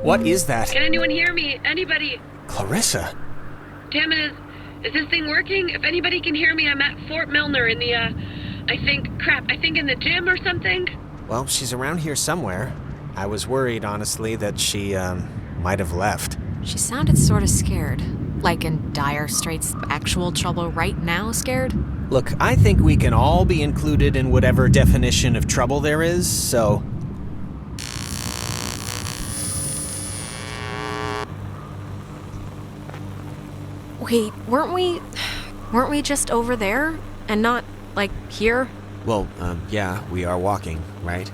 What is that? Can anyone hear me? Anybody? Clarissa? Damn it, is this thing working? If anybody can hear me, I'm at Fort Milner in the, I think in the gym or something? Well, she's around here somewhere. I was worried, honestly, that she, might have left. She sounded sort of scared. Like in dire straits, actual trouble right now scared? Look, I think we can all be included in whatever definition of trouble there is, so... Wait, weren't we just over there? And not, like, here? Well, yeah, we are walking, right?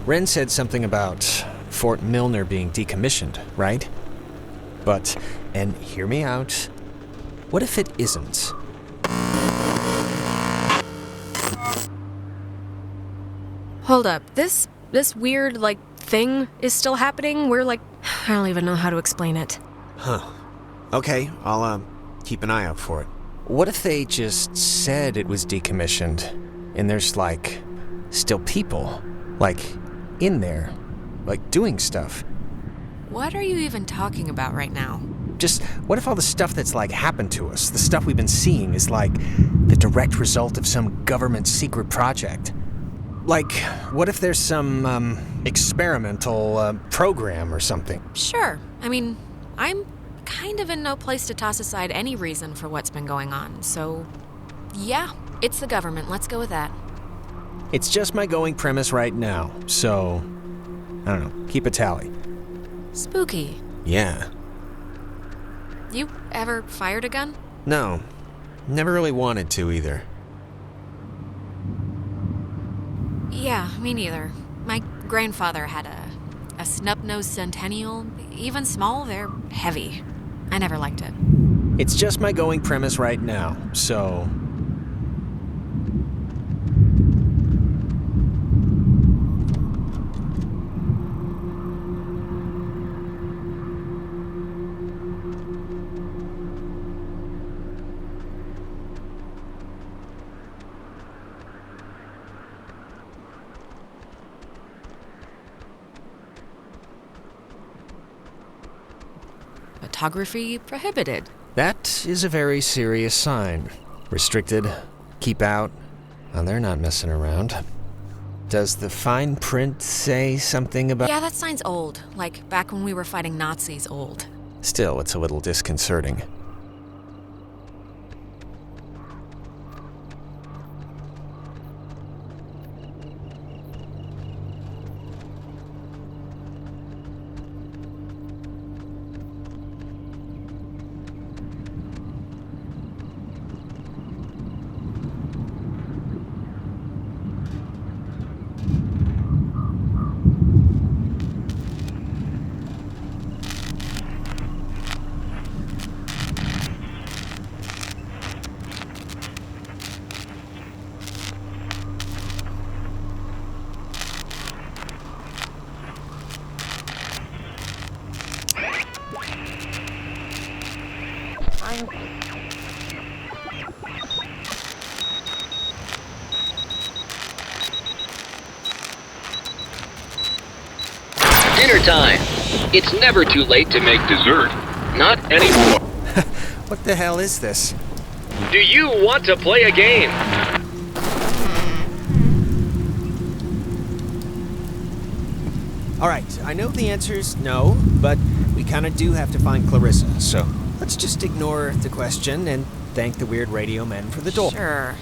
Ren said something about Fort Milner being decommissioned, right? But, and hear me out, what if it isn't? Hold up, this weird, like, thing is still happening? We're like, I don't even know how to explain it. Huh. Okay, I'll, keep an eye out for it. What if they just said it was decommissioned, and there's, like, still people, like, in there, like, doing stuff? What are you even talking about right now? Just, what if all the stuff that's, like, happened to us, the stuff we've been seeing, is, like, the direct result of some government secret project? Like, what if there's some, experimental, program or something? Sure. I mean, I'm kind of in no place to toss aside any reason for what's been going on, so... yeah, it's the government. Let's go with that. It's just my going premise right now, so... I don't know, keep a tally. Spooky. Yeah. You ever fired a gun? No. Never really wanted to, either. Yeah, me neither. My grandfather had a snub-nosed Centennial. Even small, they're heavy. I never liked it. It's just my going premise right now, so... Photography prohibited. That is a very serious sign. Restricted, keep out. Well, they're not messing around. Does the fine print say something about... Yeah, that sign's old. Like, back when we were fighting Nazis old. Still, it's a little disconcerting. Dinner time! It's never too late to make dessert. Not anymore. What the hell is this? Do you want to play a game? Alright, I know the answer's no, but we kinda do have to find Clarissa, so let's just ignore the question and thank the weird radio men for the door. Sure.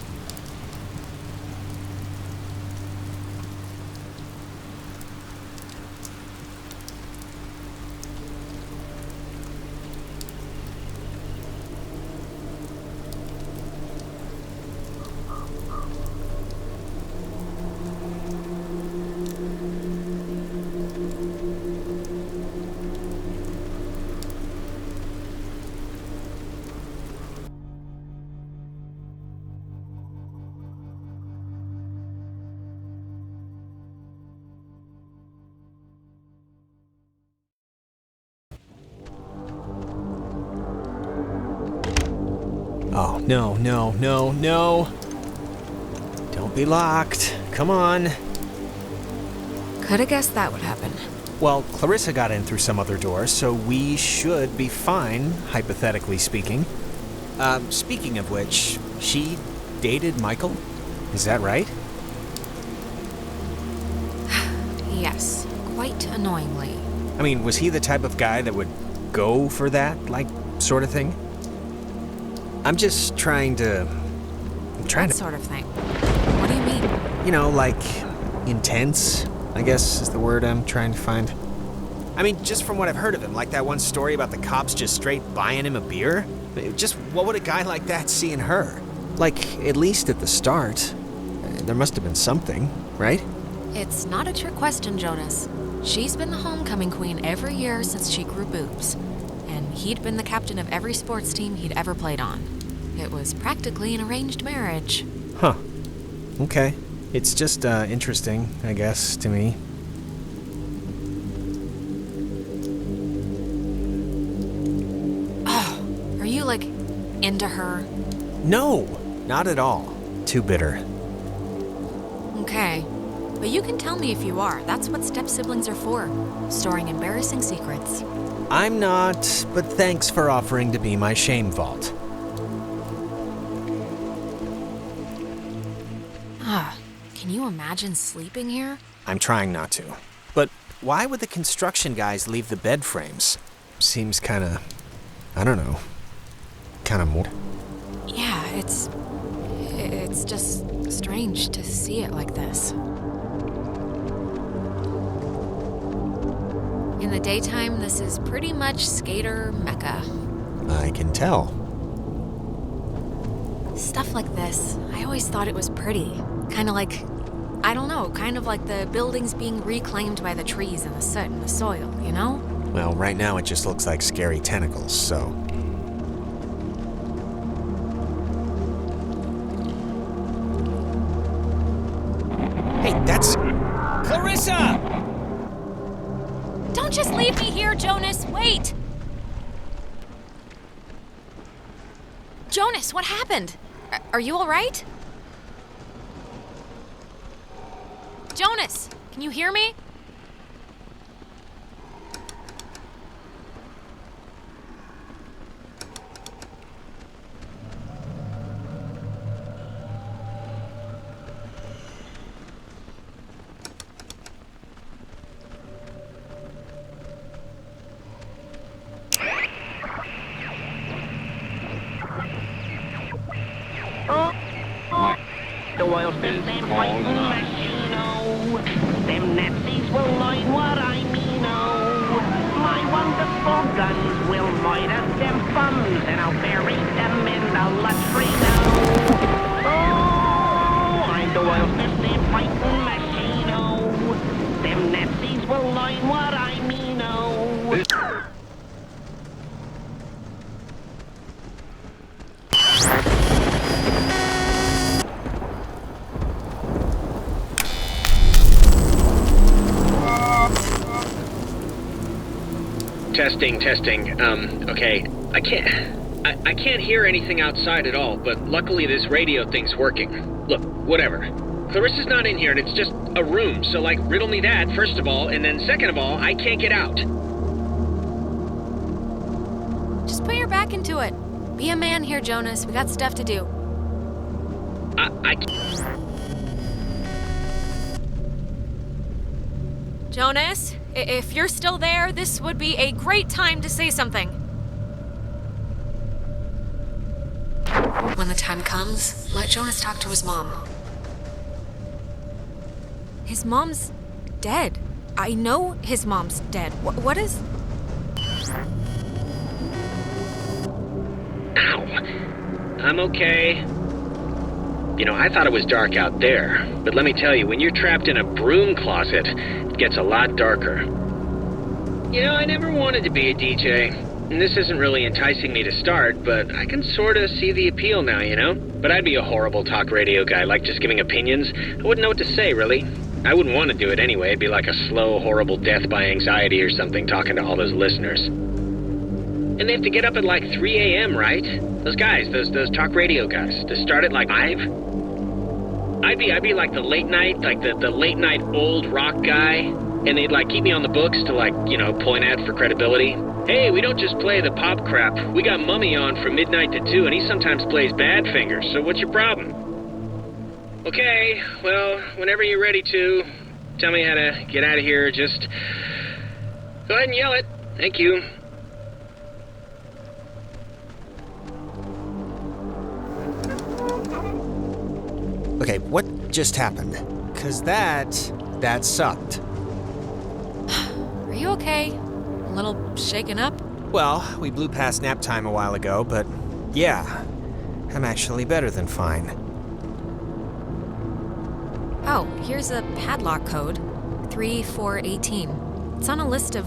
Oh, no. Don't be locked. come on. Could've guessed that would happen. Well, Clarissa got in through some other door, so we should be fine, hypothetically speaking. Speaking of which, she dated Michael? Is that right? Yes, quite annoyingly. I mean, was he the type of guy that would go for that, like, sort of thing? I'm just trying to... That sort of thing. What do you mean? You know, like, intense, I guess is the word I'm trying to find. I mean, just from what I've heard of him, like that one story about the cops just straight buying him a beer? Just what would a guy like that see in her? Like, at least at the start, there must have been something, right? It's not a trick question, Jonas. She's been the homecoming queen every year since she grew boobs. And he'd been the captain of every sports team he'd ever played on. It was practically an arranged marriage. Huh. Okay. It's just, interesting, I guess, to me. Oh, are you, like, into her? No, not at all. Too bitter. Okay. But you can tell me if you are. That's what step-siblings are for. Storing embarrassing secrets. I'm not, but thanks for offering to be my shame vault. Can you imagine sleeping here? I'm trying not to. But why would the construction guys leave the bed frames? Seems kinda... I don't know. Kinda more... Yeah, it's just strange to see it like this. In the daytime, this is pretty much skater mecca. I can tell. Stuff like this, I always thought it was pretty. Kind of like, I don't know, kind of like the buildings being reclaimed by the trees and the soot and the soil, you know? Well, right now it just looks like scary tentacles, so... Hey, that's... Clarissa! Don't just leave me here, Jonas! Wait! Jonas, what happened? Are you all right? Jonas, can you hear me? The oil spills them fighting machine-o. Them Nazis will learn what I mean-o. My wonderful guns will murder them bums, and I'll bury them in the latrino. Oh, I'm the oil spills them fighting machine-o. Them Nazis will learn what I mean-o. Testing. Okay. I can't hear anything outside at all, but luckily this radio thing's working. Look, whatever. Clarissa's not in here, and it's just a room, so, like, riddle me that, first of all, and then second of all, I can't get out. Just put your back into it. Be a man here, Jonas. We got stuff to do. Jonas, if you're still there, this would be a great time to say something. When the time comes, let Jonas talk to his mom. His mom's dead. I know his mom's dead. What is... Ow. I'm okay. You know, I thought it was dark out there, but let me tell you, when you're trapped in a broom closet, it gets a lot darker. You know, I never wanted to be a DJ, and this isn't really enticing me to start, but I can sort of see the appeal now, you know? But I'd be a horrible talk radio guy, like just giving opinions. I wouldn't know what to say, really. I wouldn't want to do it anyway. It'd be like a slow, horrible death by anxiety or something, talking to all those listeners. And they have to get up at like 3 a.m., right? Those guys, those talk radio guys, to start at like 5? I'd be like the late night, like the late night old rock guy, and they'd like keep me on the books to like, you know, point at for credibility. Hey, we don't just play the pop crap. We got Mummy on from midnight to 2, and he sometimes plays Badfinger, so what's your problem? Okay, well, whenever you're ready to, tell me how to get out of here, just go ahead and yell it. Thank you. Okay, what just happened? 'Cause that sucked. Are you okay? A little shaken up? Well, we blew past nap time a while ago, but yeah, I'm actually better than fine. Oh, here's a padlock code. 3418. It's on a list of...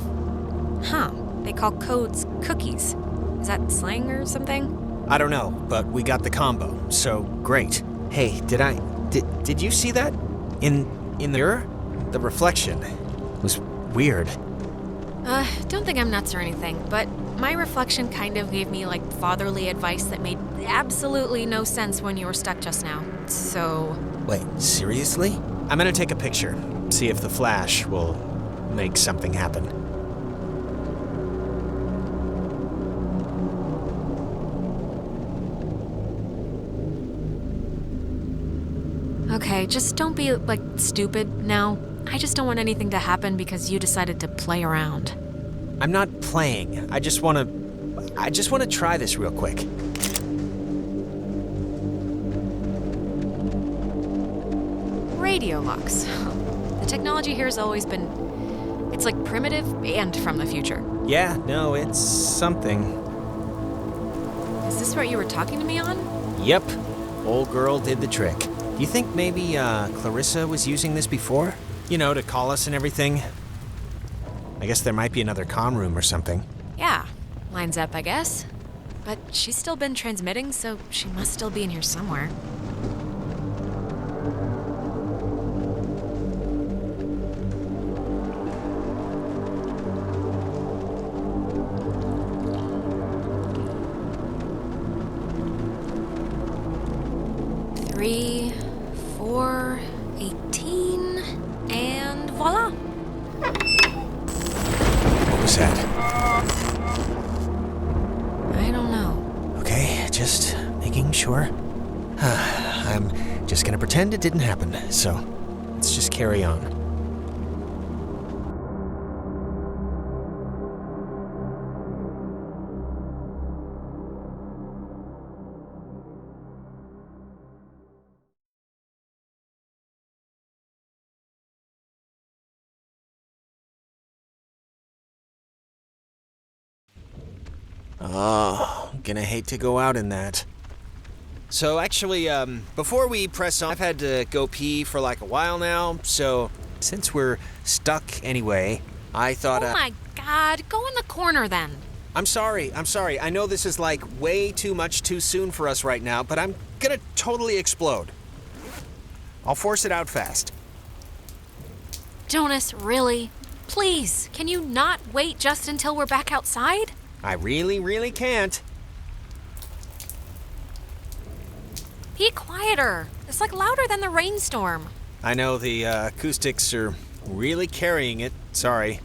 They call codes cookies. Is that slang or something? I don't know, but we got the combo, so great. Hey, did you see that? In the mirror? The reflection was weird. Don't think I'm nuts or anything, but my reflection kind of gave me, like, fatherly advice that made absolutely no sense when you were stuck just now. So... Wait, seriously? I'm gonna take a picture, see if the flash will make something happen. Okay, just don't be, like, stupid now. I just don't want anything to happen because you decided to play around. I'm not playing. I just wanna try this real quick. Radio locks. The technology here has always been... It's like primitive and from the future. Yeah, no, it's something. Is this what you were talking to me on? Yep, old girl did the trick. You think maybe Clarissa was using this before? You know, to call us and everything? I guess there might be another comm room or something. Yeah, lines up, I guess. But she's still been transmitting, so she must still be in here somewhere. Three, 4, 18, and voila! What was that? I don't know. Okay, just making sure. I'm just gonna pretend it didn't happen, so let's just carry on. Oh, gonna hate to go out in that. So actually, before we press on, I've had to go pee for like a while now, so since we're stuck anyway, I thought, Oh my god, go in the corner then. I'm sorry. I know this is like way too much too soon for us right now, but I'm gonna totally explode. I'll force it out fast. Jonas, really? Please, can you not wait just until we're back outside? I really can't. Be quieter. It's like louder than the rainstorm. I know the acoustics are really carrying it. Sorry.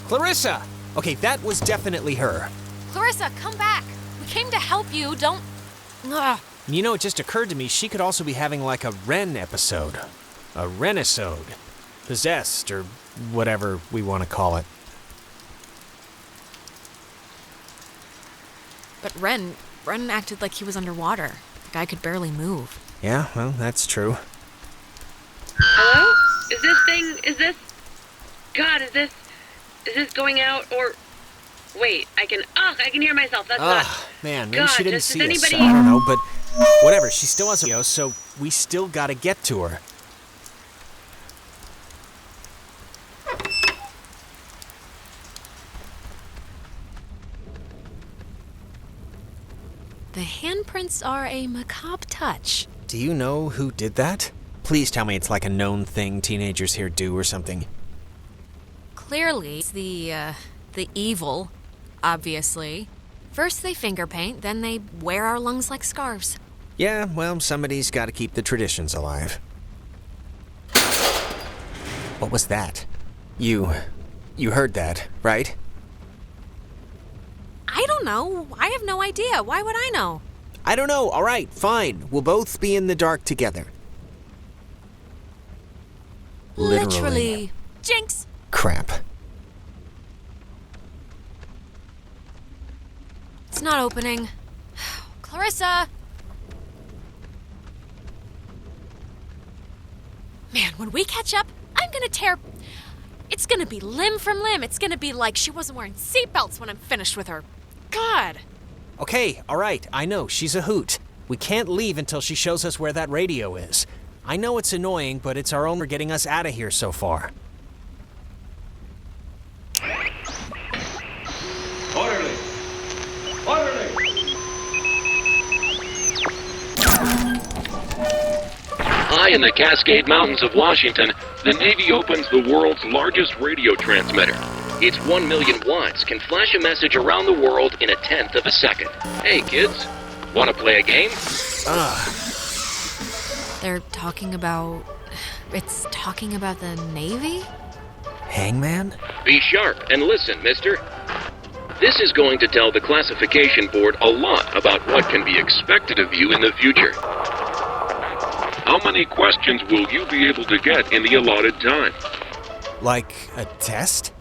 Clarissa! Okay, that was definitely her. Clarissa, come back. We came to help you. Don't... Ugh. You know, it just occurred to me she could also be having like a Ren episode. A Renisode. Possessed, or whatever we want to call it. But Ren acted like he was underwater. The guy could barely move. Yeah, well, that's true. Hello? Is this going out, or... Wait, I can hear myself, that's not... Man, maybe God, she didn't does see us. anybody- I don't know, but whatever, she still has a so we still gotta get to her. The handprint footprints are a macabre touch. Do you know who did that? Please tell me it's like a known thing teenagers here do or something. Clearly, it's the evil, obviously. First they finger paint, then they wear our lungs like scarves. Yeah, well, somebody's got to keep the traditions alive. What was that? You heard that, right? I don't know. I have no idea. Why would I know? I don't know. All right, fine. We'll both be in the dark together. Literally. Jinx! Crap. It's not opening. Clarissa! Man, when we catch up, I'm gonna tear... It's gonna be limb from limb. It's gonna be like she wasn't wearing seatbelts when I'm finished with her. God. Okay, all right. I know, she's a hoot. We can't leave until she shows us where that radio is. I know it's annoying, but it's our own for getting us out of here so far. Orderly! Orderly! High in the Cascade Mountains of Washington, the Navy opens the world's largest radio transmitter. Its 1 million watts can flash a message around the world in a tenth of a second. Hey kids, wanna play a game? They're talking about... It's talking about the Navy? Hangman? Be sharp and listen, mister. This is going to tell the classification board a lot about what can be expected of you in the future. How many questions will you be able to get in the allotted time? Like a test?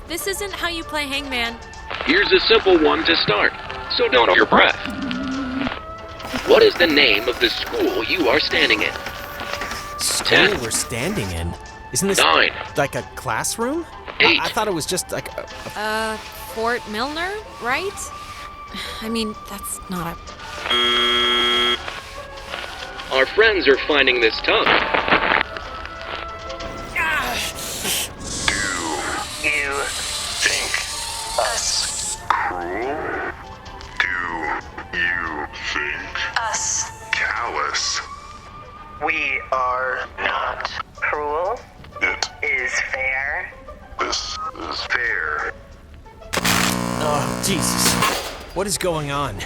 This isn't how you play Hangman. Here's a simple one to start, so don't hold your breath. What is the name of the school you are standing in? School 10. we're standing in? Isn't this 9. like a classroom? 8. I thought it was just like a... Fort Milner, right? I mean, that's not a... Our friends are finding this tough. Do you think us cruel? Do you think us callous? We are not cruel. It Is fair. This is fair. Oh, Jesus. What is going on?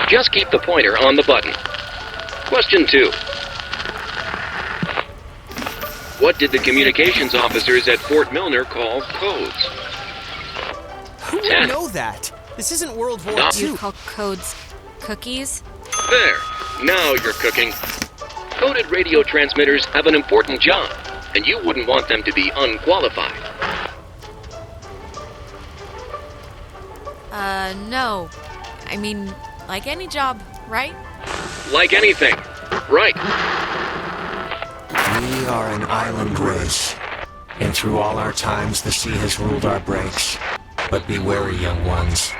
Just keep the pointer on the button. Question 2. What did the communications officers at Fort Milner call codes? Who would 10. know that? This isn't World War No. II. You call codes cookies? There. Now you're cooking. Coded radio transmitters have an important job, and you wouldn't want them to be unqualified. No. I mean, like any job, right? Like anything. Right. We are an island race, and through all our times the sea has ruled our breaks. But be wary, young ones.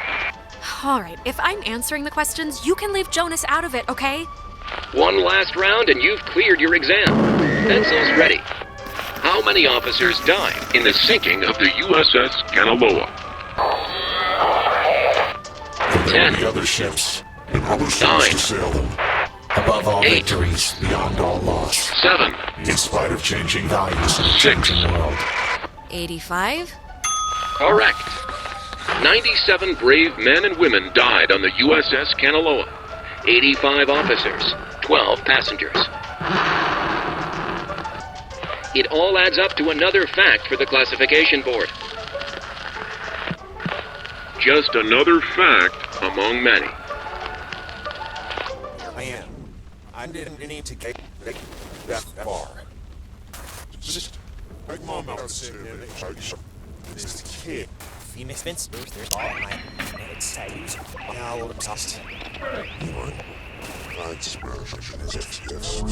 All right, if I'm answering the questions, you can leave Jonas out of it, okay? One last round and you've cleared your exam. Pencils ready. How many officers died in the sinking of the USS Kanaloa? 10. The other ships, and other 9. ships to sail them. Above all 8. victories, Beyond all loss, 7. in spite of changing values in a 6. changing world. 85? Correct. 97 brave men and women died on the USS Kanaloa. 85 officers, 12 passengers. It all adds up to another fact for the classification board. Just another fact among many. I didn't need to get that far. Just make mom out sitting in it. This kid. There's all my saves. Now we'll just... I'd smash it as yes.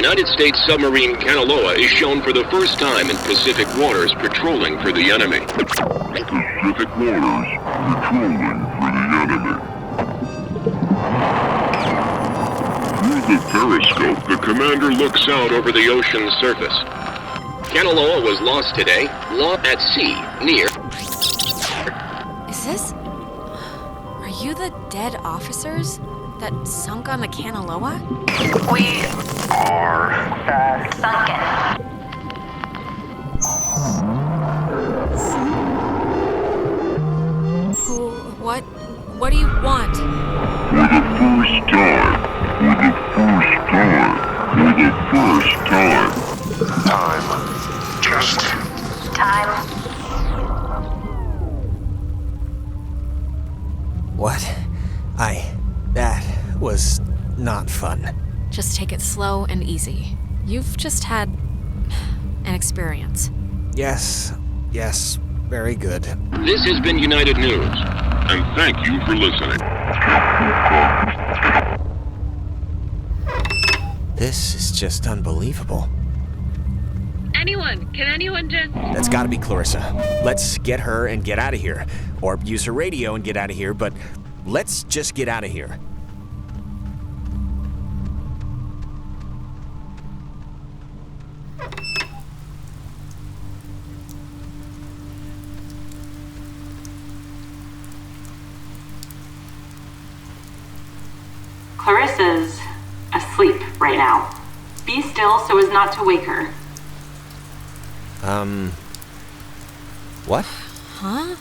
United States submarine Kanaloa is shown for the first time in Pacific waters patrolling for the enemy. Pacific waters patrolling for the enemy. Through the periscope, The commander looks out over the ocean's surface. Kanaloa was lost today, lost at sea, near... Is this... Are you the dead officers that sunk on the Kanaloa? We are sunken. What do you want? For the first time. Time. Just Time. What? That was not fun. Just take it slow and easy. You've just had an experience. Yes, very good. This has been United News, and thank you for listening. This is just unbelievable. Can anyone just... That's gotta be Clarissa. Let's get her and get out of here. Or use her radio and get out of here, but let's just get out of here. Clarissa's asleep right now. Be still so as not to wake her. What? Huh?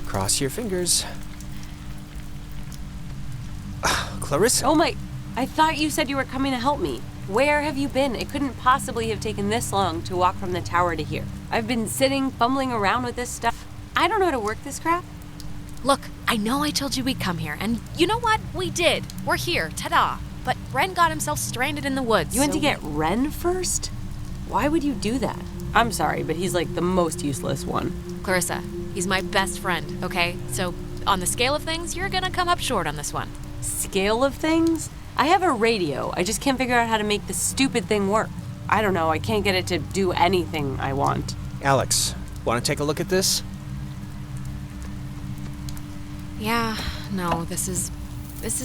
Cross your fingers. Clarissa. Oh my... I thought you said you were coming to help me. Where have you been? It couldn't possibly have taken this long to walk from the tower to here. I've been sitting, fumbling around with this stuff. I don't know how to work this crap. Look, I know I told you we'd come here, and you know what? We did. We're here, ta-da. But Ren got himself stranded in the woods. You went to get Ren first? Why would you do that? I'm sorry, but he's like the most useless one. Clarissa, he's my best friend, okay? So, on the scale of things, you're gonna come up short on this one. Scale of things? I have a radio. I just can't figure out how to make this stupid thing work. I don't know, I can't get it to do anything I want. Alex, wanna take a look at this? Yeah, no, this is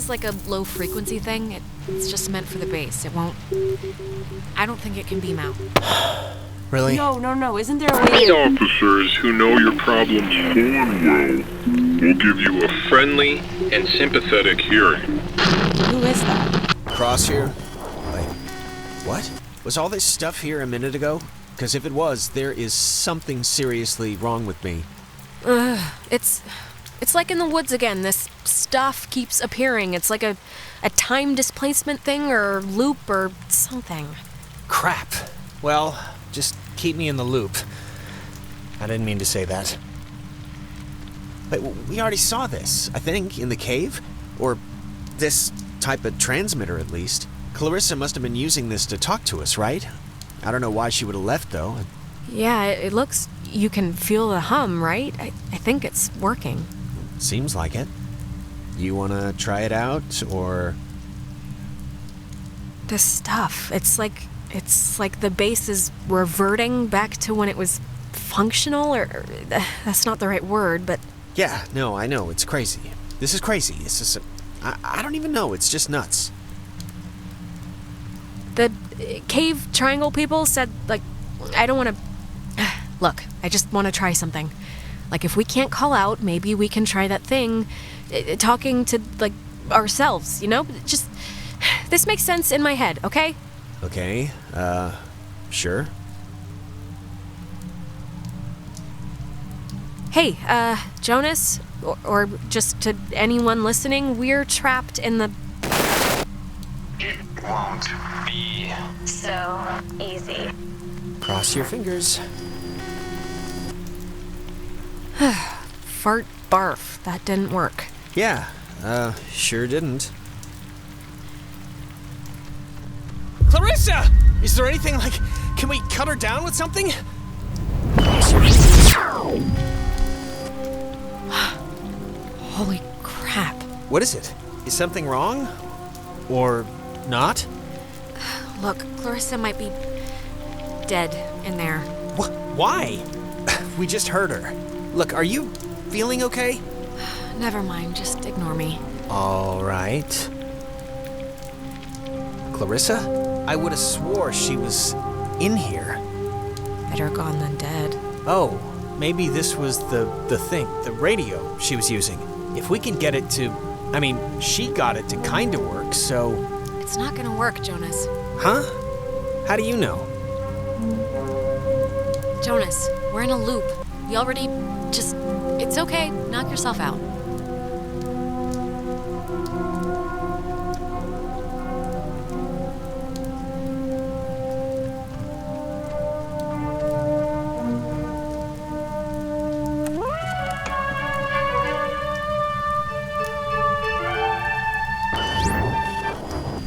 like a low frequency thing. It's just meant for the bass. It won't... I don't think it can beam out. Really? No, isn't there a way The officers who know your problems full and well will give you a Friendly and sympathetic hearing. Who is that? Cross here? Wait, what? Was all this stuff here a minute ago? Because if it was, there is something seriously wrong with me. It's like in the woods again. This stuff keeps appearing. It's like a time displacement thing or loop or something. Crap. Well, just keep me in the loop. I didn't mean to say that. But we already saw this, I think, in the cave? Or this type of transmitter, at least. Clarissa must have been using this to talk to us, right? I don't know why she would have left, though. Yeah, it looks... You can feel the hum, right? I think it's working. Seems like it. You wanna try it out, or... This stuff, it's like the bass is reverting back to when it was functional, or that's not the right word, but... Yeah, no, I know, it's crazy. This is crazy. It's just... I don't even know, it's just nuts. The cave triangle people said, like, I don't want to... Look, I just want to try something. Like, if we can't call out, maybe we can try that thing, talking to, like, ourselves, you know? Just, this makes sense in my head, okay? Okay, sure. Hey, Jonas, or just to anyone listening, we're trapped in the... It won't be So easy. Cross your fingers. Fart barf. That didn't work. Yeah, sure didn't. Clarissa! Is there anything, like, can we cut her down with something? Holy crap. What is it? Is something wrong? Or not? Look, Clarissa might be dead in there. Why? We just heard her. Look, are you feeling okay? Never mind, just ignore me. All right. Clarissa? I would have swore she was in here. Better gone than dead. Oh, maybe this was the thing, the radio she was using. If we can get it to... I mean, she got it to kind of work, so... It's not gonna work, Jonas. Huh? How do you know? Jonas, we're in a loop. We already just... It's okay. Knock yourself out.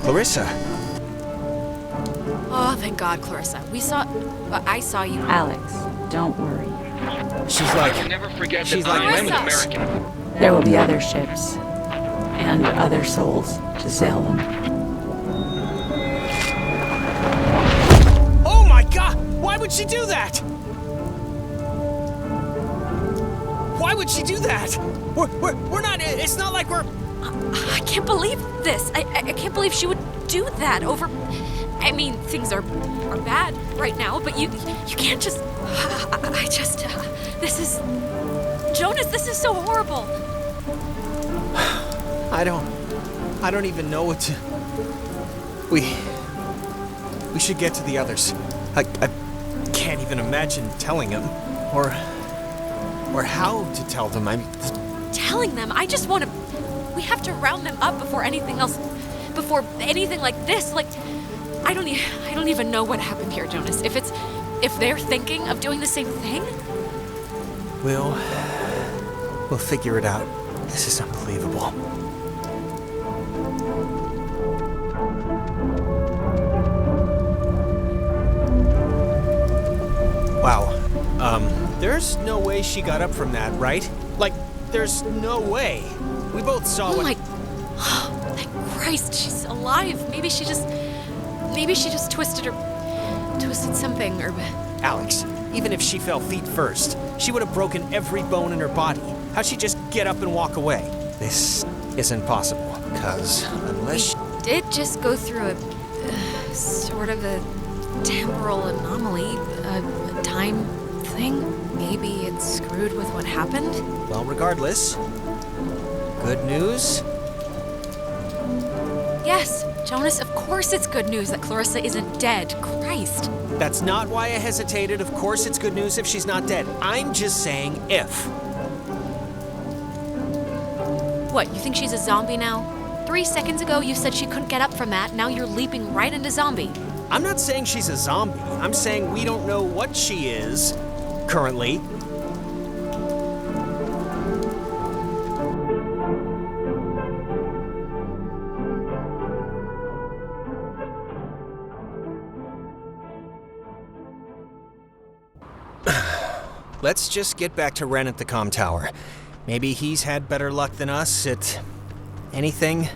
Clarissa. Oh, thank God, Clarissa. I saw you. Alex, don't worry. She's like... I can never forget she's that like I am an Clarissa. American. There will be other ships and other souls to sail them. Oh my God! Why would she do that? Why would she do that? We're not... It's not like we're... I can't believe this. I can't believe she would do that over... I mean, things are bad right now, but you can't just... This is... Jonas, this is so horrible. I don't even know what to... We should get to the others. I can't even imagine telling them, or how to tell them. I mean... Telling them? I just want to... We have to round them up before anything else... Before anything like this, like... I don't even know what happened here, Jonas. If they're thinking of doing the same thing... We'll figure it out. This is unbelievable. Wow. There's no way she got up from that, right? Like, there's no way. We both saw what... Oh, thank Christ, she's alive. Maybe she just twisted something, or... Alex, even if she fell feet first, she would have broken every bone in her body. How'd she just get up and walk away? This isn't possible, because unless she... Did just go through a sort of a temporal anomaly, a time thing. Maybe it's screwed with what happened? Well, regardless, good news? Yes, Jonas, of course it's good news that Clarissa isn't dead. Christ. That's not why I hesitated. Of course it's good news if she's not dead. I'm just saying if. What, you think she's a zombie now? 3 seconds ago you said she couldn't get up from that, now you're leaping right into zombie. I'm not saying she's a zombie. I'm saying we don't know what she is, currently. Let's just get back to Ren at the comm tower. Maybe he's had better luck than us at anything.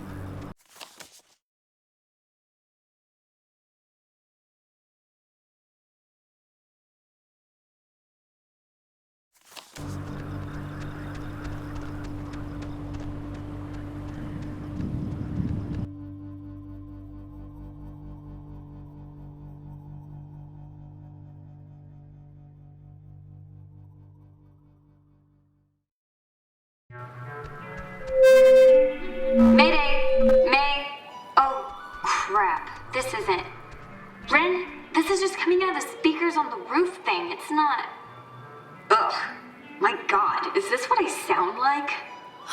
Mayday! May! Oh, crap. This isn't... Ren, this is just coming out of the speakers on the roof thing. It's not... Ugh. My God, is this what I sound like?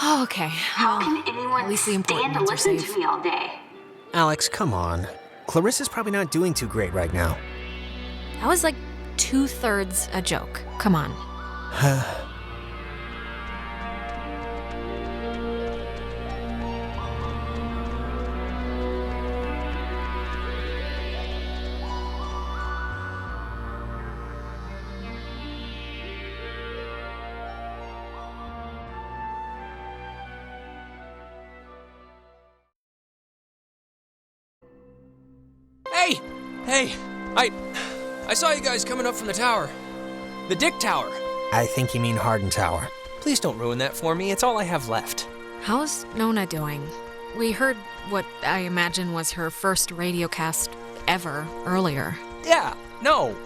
Oh, okay. How can anyone stand to listen to me all day? Alex, come on. Clarissa's probably not doing too great right now. That was like 2/3 a joke. Come on. Hey! Hey! I saw you guys coming up from the tower. The Dick Tower. I think you mean Hardin Tower. Please don't ruin that for me. It's all I have left. How's Nona doing? We heard what I imagine was her first radio cast ever earlier. Yeah, no,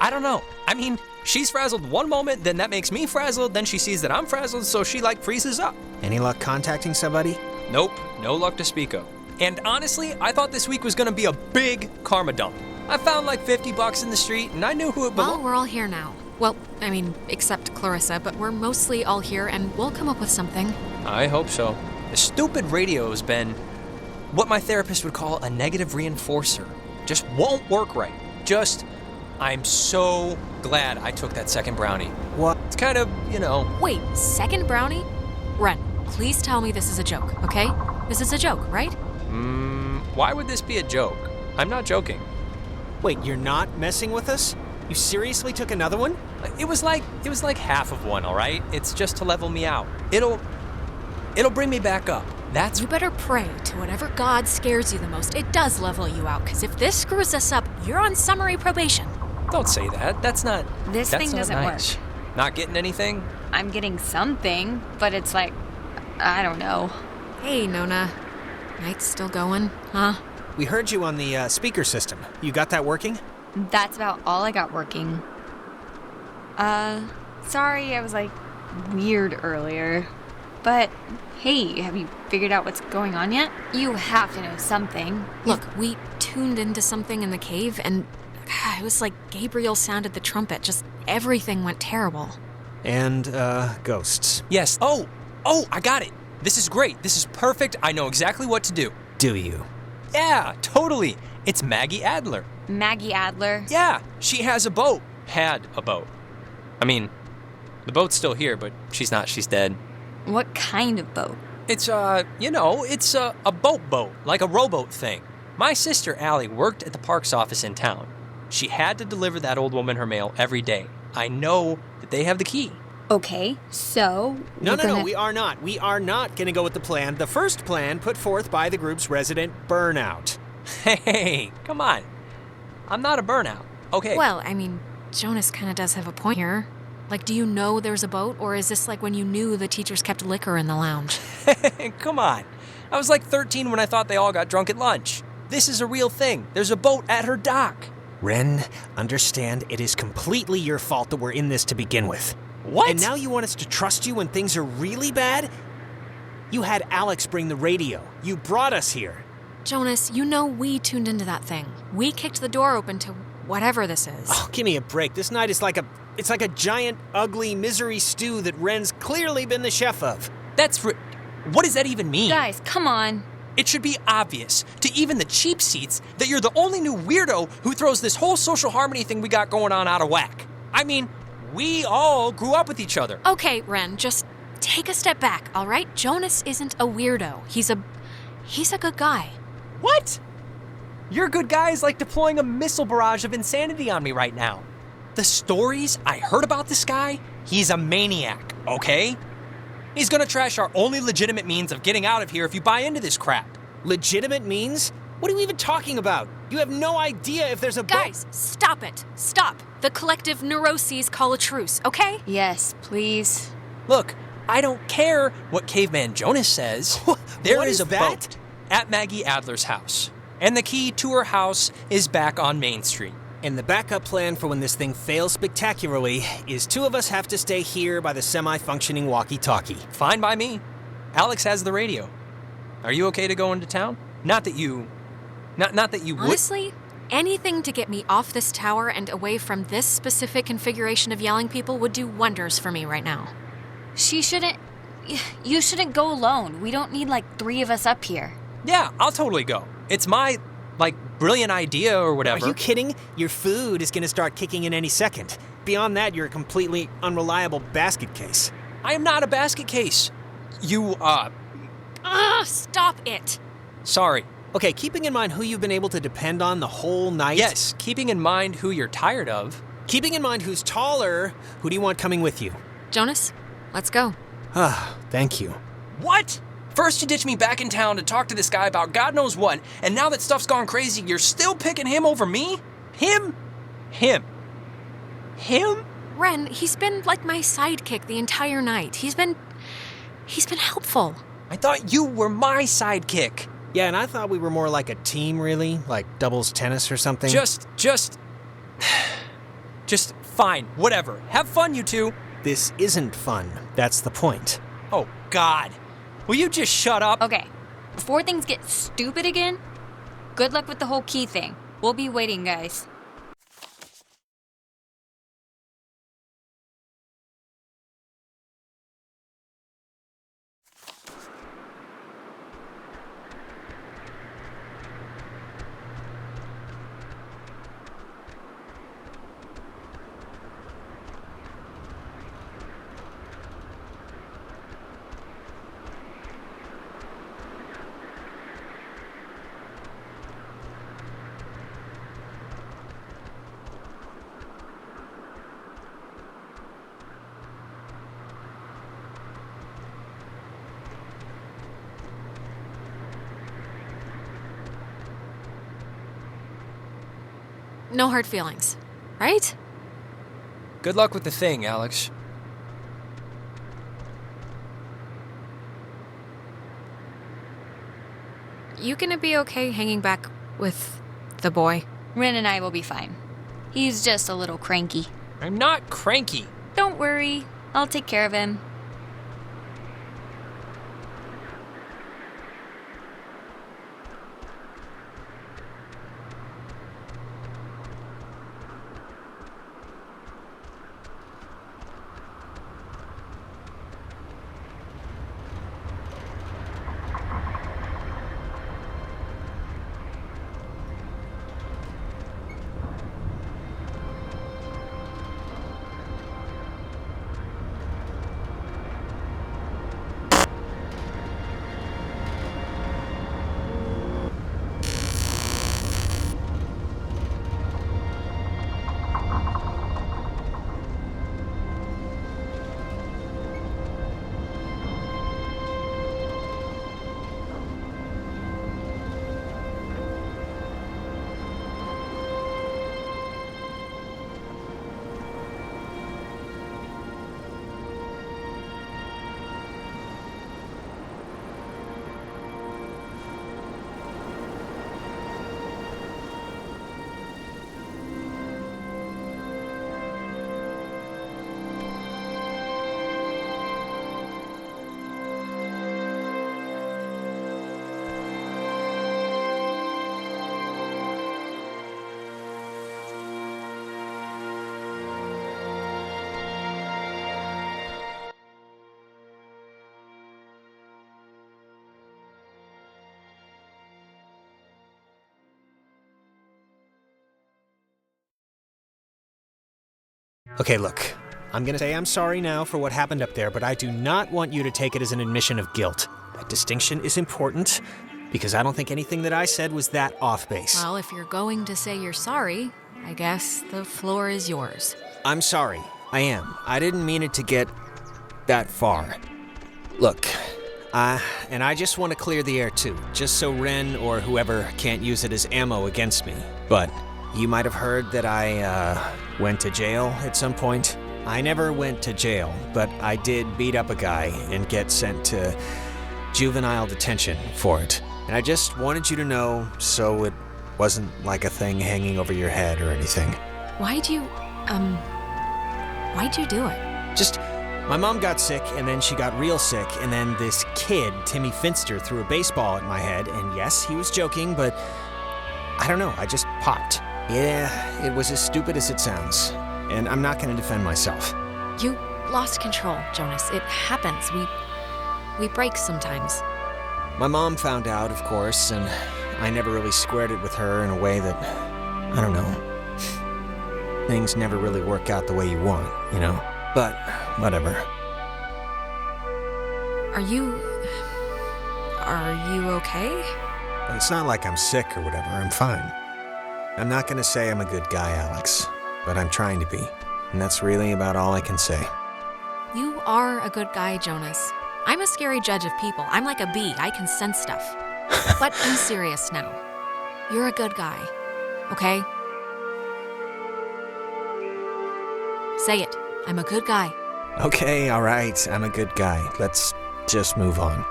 I don't know. I mean, she's frazzled one moment, then that makes me frazzled, then she sees that I'm frazzled, so she freezes up. Any luck contacting somebody? Nope, no luck to speak of. And honestly, I thought this week was gonna be a big karma dump. I found $50 in the street, and I knew who it belonged. Well, we're all here now. Well, I mean, except Clarissa, but we're mostly all here, and we'll come up with something. I hope so. The stupid radio's been what my therapist would call a negative reinforcer. Just won't work right. I'm so glad I took that second brownie. What? It's kind of, Wait, second brownie? Ren, please tell me this is a joke, okay? This is a joke, right? Why would this be a joke? I'm not joking. Wait, you're not messing with us? You seriously took another one? It was like half of one, all right? It's just to level me out. It'll bring me back up. You better pray to whatever god scares you the most. It does level you out, because if this screws us up, you're on summary probation. Don't say that. That's not This that's thing not doesn't nice. work. Not getting anything? I'm getting something, but it's I don't know. Hey, Nona. Night's still going, huh? We heard you on the speaker system. You got that working? That's about all I got working. Sorry I was weird earlier. But hey, have you figured out what's going on yet? You have to know something. Look, we tuned into something in the cave, and it was like Gabriel sounded the trumpet. Just everything went terrible. And, ghosts. Yes. Oh, I got it. This is great. This is perfect. I know exactly what to do. Do you? Yeah, totally. It's Maggie Adler. Maggie Adler? Yeah, she has a boat. Had a boat. I mean, the boat's still here, but she's not. She's dead. What kind of boat? It's, it's a boat, like a rowboat thing. My sister, Allie, worked at the parks office in town. She had to deliver that old woman her mail every day. I know that they have the key. Okay, so... No, we are not. We are not going to go with the plan. The first plan put forth by the group's resident Burnout. Hey, come on. I'm not a burnout, okay? Well, I mean, Jonas kind of does have a point here. Do you know there's a boat, or is this when you knew the teachers kept liquor in the lounge? Come on. I was 13 when I thought they all got drunk at lunch. This is a real thing. There's a boat at her dock. Ren, understand it is completely your fault that we're in this to begin with. What? And now you want us to trust you when things are really bad? You had Alex bring the radio. You brought us here. Jonas, you know we tuned into that thing. We kicked the door open to whatever this is. Oh, give me a break. This night is like a giant, ugly misery stew that Ren's clearly been the chef of. What does that even mean? Guys, come on. It should be obvious to even the cheap seats that you're the only new weirdo who throws this whole social harmony thing we got going on out of whack. I mean, we all grew up with each other. Okay, Ren, just take a step back, all right? Jonas isn't a weirdo. He's a good guy. What? Your good guy is deploying a missile barrage of insanity on me right now. The stories I heard about this guy, he's a maniac, okay? He's gonna trash our only legitimate means of getting out of here if you buy into this crap. Legitimate means? What are you even talking about? You have no idea if there's a Guys, stop it. Stop. The collective neuroses call a truce, okay? Yes, please. Look, I don't care what Caveman Jonas says. There is a boat at Maggie Adler's house. And the key to her house is back on Main Street. And the backup plan for when this thing fails spectacularly is two of us have to stay here by the semi-functioning walkie-talkie. Fine by me. Alex has the radio. Are you okay to go into town? Not that you would. Honestly, anything to get me off this tower and away from this specific configuration of yelling people would do wonders for me right now. You shouldn't go alone. We don't need 3 of us up here. Yeah, I'll totally go. It's my, brilliant idea or whatever. Are you kidding? Your food is going to start kicking in any second. Beyond that, you're a completely unreliable basket case. I am not a basket case. Stop it. Sorry. Okay, keeping in mind who you've been able to depend on the whole night. Yes, keeping in mind who you're tired of. Keeping in mind who's taller, who do you want coming with you? Jonas, let's go. Thank you. What? First you ditch me back in town to talk to this guy about God knows what, and now that stuff's gone crazy, you're still picking him over me? Him? Ren, he's been like my sidekick the entire night. He's been helpful. I thought you were my sidekick. Yeah, and I thought we were more like a team, really, like doubles tennis or something. Just fine, whatever. Have fun, you two. This isn't fun. That's the point. Oh, God. Will you just shut up? Okay, before things get stupid again, good luck with the whole key thing. We'll be waiting, guys. No hard feelings, right? Good luck with the thing, Alex. You gonna be okay hanging back with the boy? Ren and I will be fine. He's just a little cranky. I'm not cranky. Don't worry, I'll take care of him. Okay, look. I'm gonna say I'm sorry now for what happened up there, but I do not want you to take it as an admission of guilt. That distinction is important, because I don't think anything that I said was that off base. Well, if you're going to say you're sorry, I guess the floor is yours. I'm sorry. I am. I didn't mean it to get that far. Look, and I just want to clear the air too, just so Ren or whoever can't use it as ammo against me. But you might have heard that I, went to jail at some point. I never went to jail, but I did beat up a guy and get sent to juvenile detention for it. And I just wanted you to know so it wasn't like a thing hanging over your head or anything. Why'd you do it? Just, my mom got sick, and then she got real sick, and then this kid, Timmy Finster, threw a baseball at my head, and yes, he was joking, but I don't know, I just popped. Yeah, it was as stupid as it sounds, and I'm not gonna defend myself. You lost control, Jonas. It happens. We break sometimes. My mom found out, of course, and I never really squared it with her in a way that, I don't know. Things never really work out the way you want, you know? But, whatever. Are you okay? It's not like I'm sick or whatever, I'm fine. I'm not gonna say I'm a good guy, Alex, but I'm trying to be. And that's really about all I can say. You are a good guy, Jonas. I'm a scary judge of people. I'm like a bee. I can sense stuff. But I'm serious now. You're a good guy, okay? Say it. I'm a good guy. Okay, all right, I'm a good guy. Let's just move on.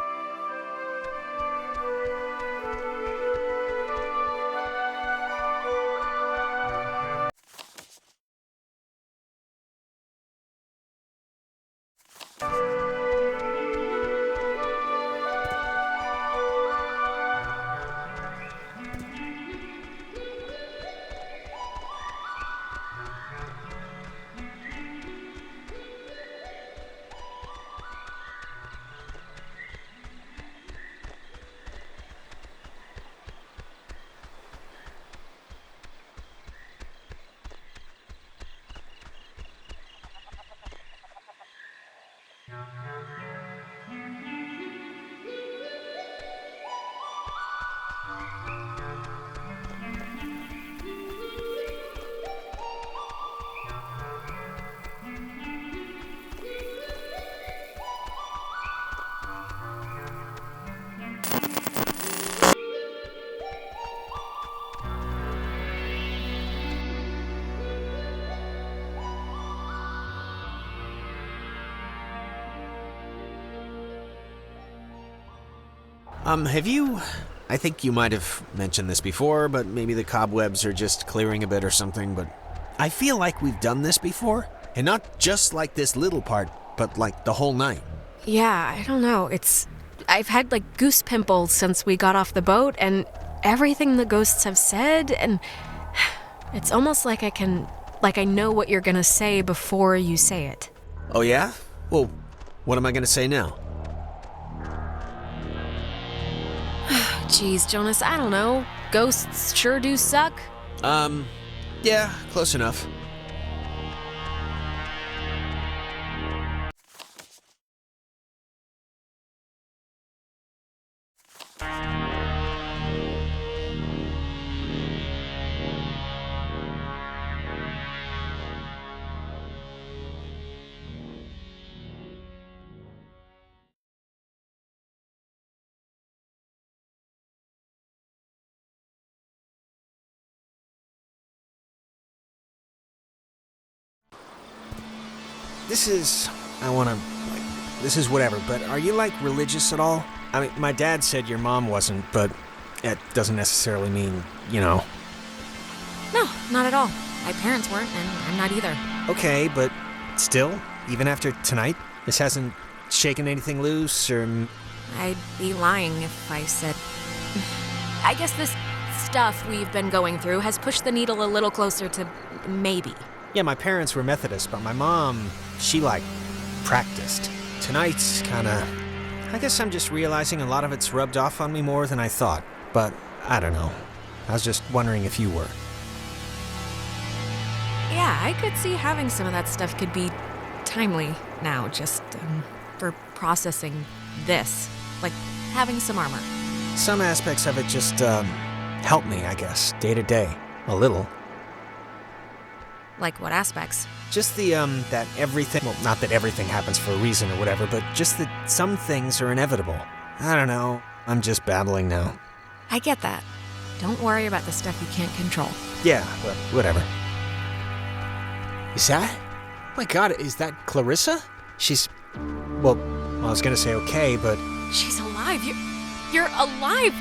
I think you might have mentioned this before, but maybe the cobwebs are just clearing a bit or something, but I feel like we've done this before. And not just like this little part, but like the whole night. Yeah, I don't know. I've had like goose pimples since we got off the boat, and everything the ghosts have said, and it's almost like I know what you're gonna say before you say it. Oh yeah? Well, what am I gonna say now? Jeez, Jonas, I don't know. Ghosts sure do suck. Yeah, close enough. This is whatever, but are you, like, religious at all? I mean, my dad said your mom wasn't, but that doesn't necessarily mean, you know. No, not at all. My parents weren't, and I'm not either. Okay, but still, even after tonight, this hasn't shaken anything loose, or... I'd be lying if I said... I guess this stuff we've been going through has pushed the needle a little closer to maybe. Yeah, my parents were Methodist, but my mom, she, like, practiced. Tonight's kinda... I guess I'm just realizing a lot of it's rubbed off on me more than I thought. But, I don't know. I was just wondering if you were. Yeah, I could see having some of that stuff could be timely now, just for processing this. Like, having some armor. Some aspects of it just, help me, I guess, day to day. A little. Like what aspects? Just the, that everything... Well, not that everything happens for a reason or whatever, but just that some things are inevitable. I don't know. I'm just babbling now. I get that. Don't worry about the stuff you can't control. Yeah, but whatever. Is that... Oh my god, is that Clarissa? She's... Well, I was gonna say okay, but... She's alive. You're alive!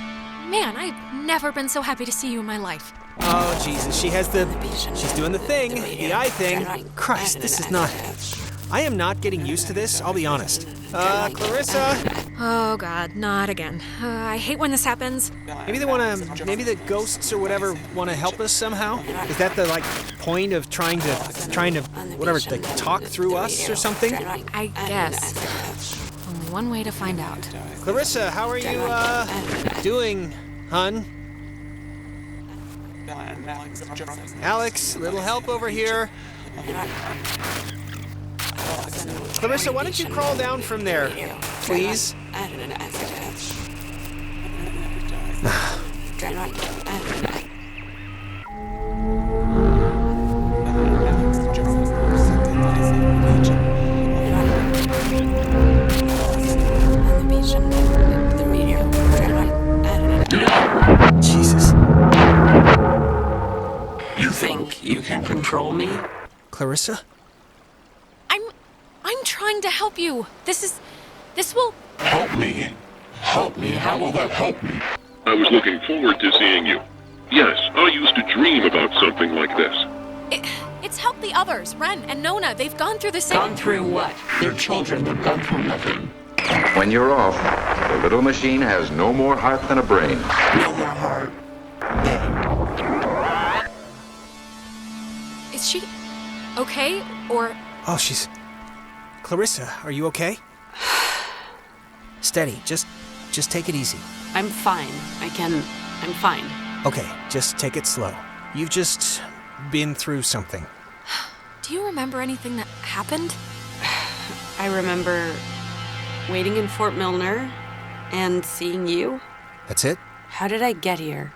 Man, I've never been so happy to see you in my life. Oh, Jesus, she has the... She's doing the thing, the eye thing. Christ, this is not... I am not getting used to this, I'll be honest. Clarissa? Oh god, not again. I hate when this happens. Maybe maybe the ghosts or whatever wanna help us somehow? Is that the, like, point of trying to, whatever, like, talk through us or something? I guess. Only one way to find out. Clarissa, how are you, doing, hun? Alex, little help over here. Clarissa, why don't you crawl down from there, please? can control me? Clarissa? I'm trying to help you. This will... Help me. Help me. How will that help me? I was looking forward to seeing you. Yes, I used to dream about something like this. It's helped the others. Ren and Nona, they've gone through the same... Gone through what? They're children. They've gone through nothing. When you're off, the little machine has no more heart than a brain. No more heart. Is she okay, or... Oh, she's... Clarissa, are you okay? Steady, just take it easy. I'm fine. I'm fine. Okay, just take it slow. You've just been through something. Do you remember anything that happened? I remember waiting in Fort Milner and seeing you. That's it? How did I get here?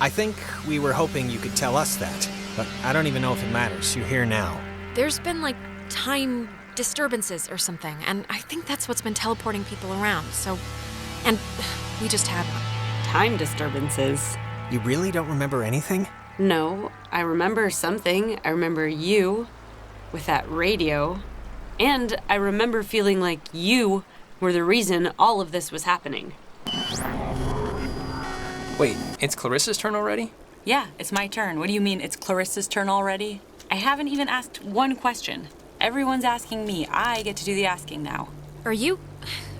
I think we were hoping you could tell us that, but I don't even know if it matters. You're here now. There's been, time disturbances or something, and I think that's what's been teleporting people around, so... And we just had one. Time disturbances? You really don't remember anything? No, I remember something. I remember you with that radio, and I remember feeling like you were the reason all of this was happening. Wait, it's Clarissa's turn already? Yeah, it's my turn. What do you mean it's Clarissa's turn already? I haven't even asked one question. Everyone's asking me. I get to do the asking now. Are you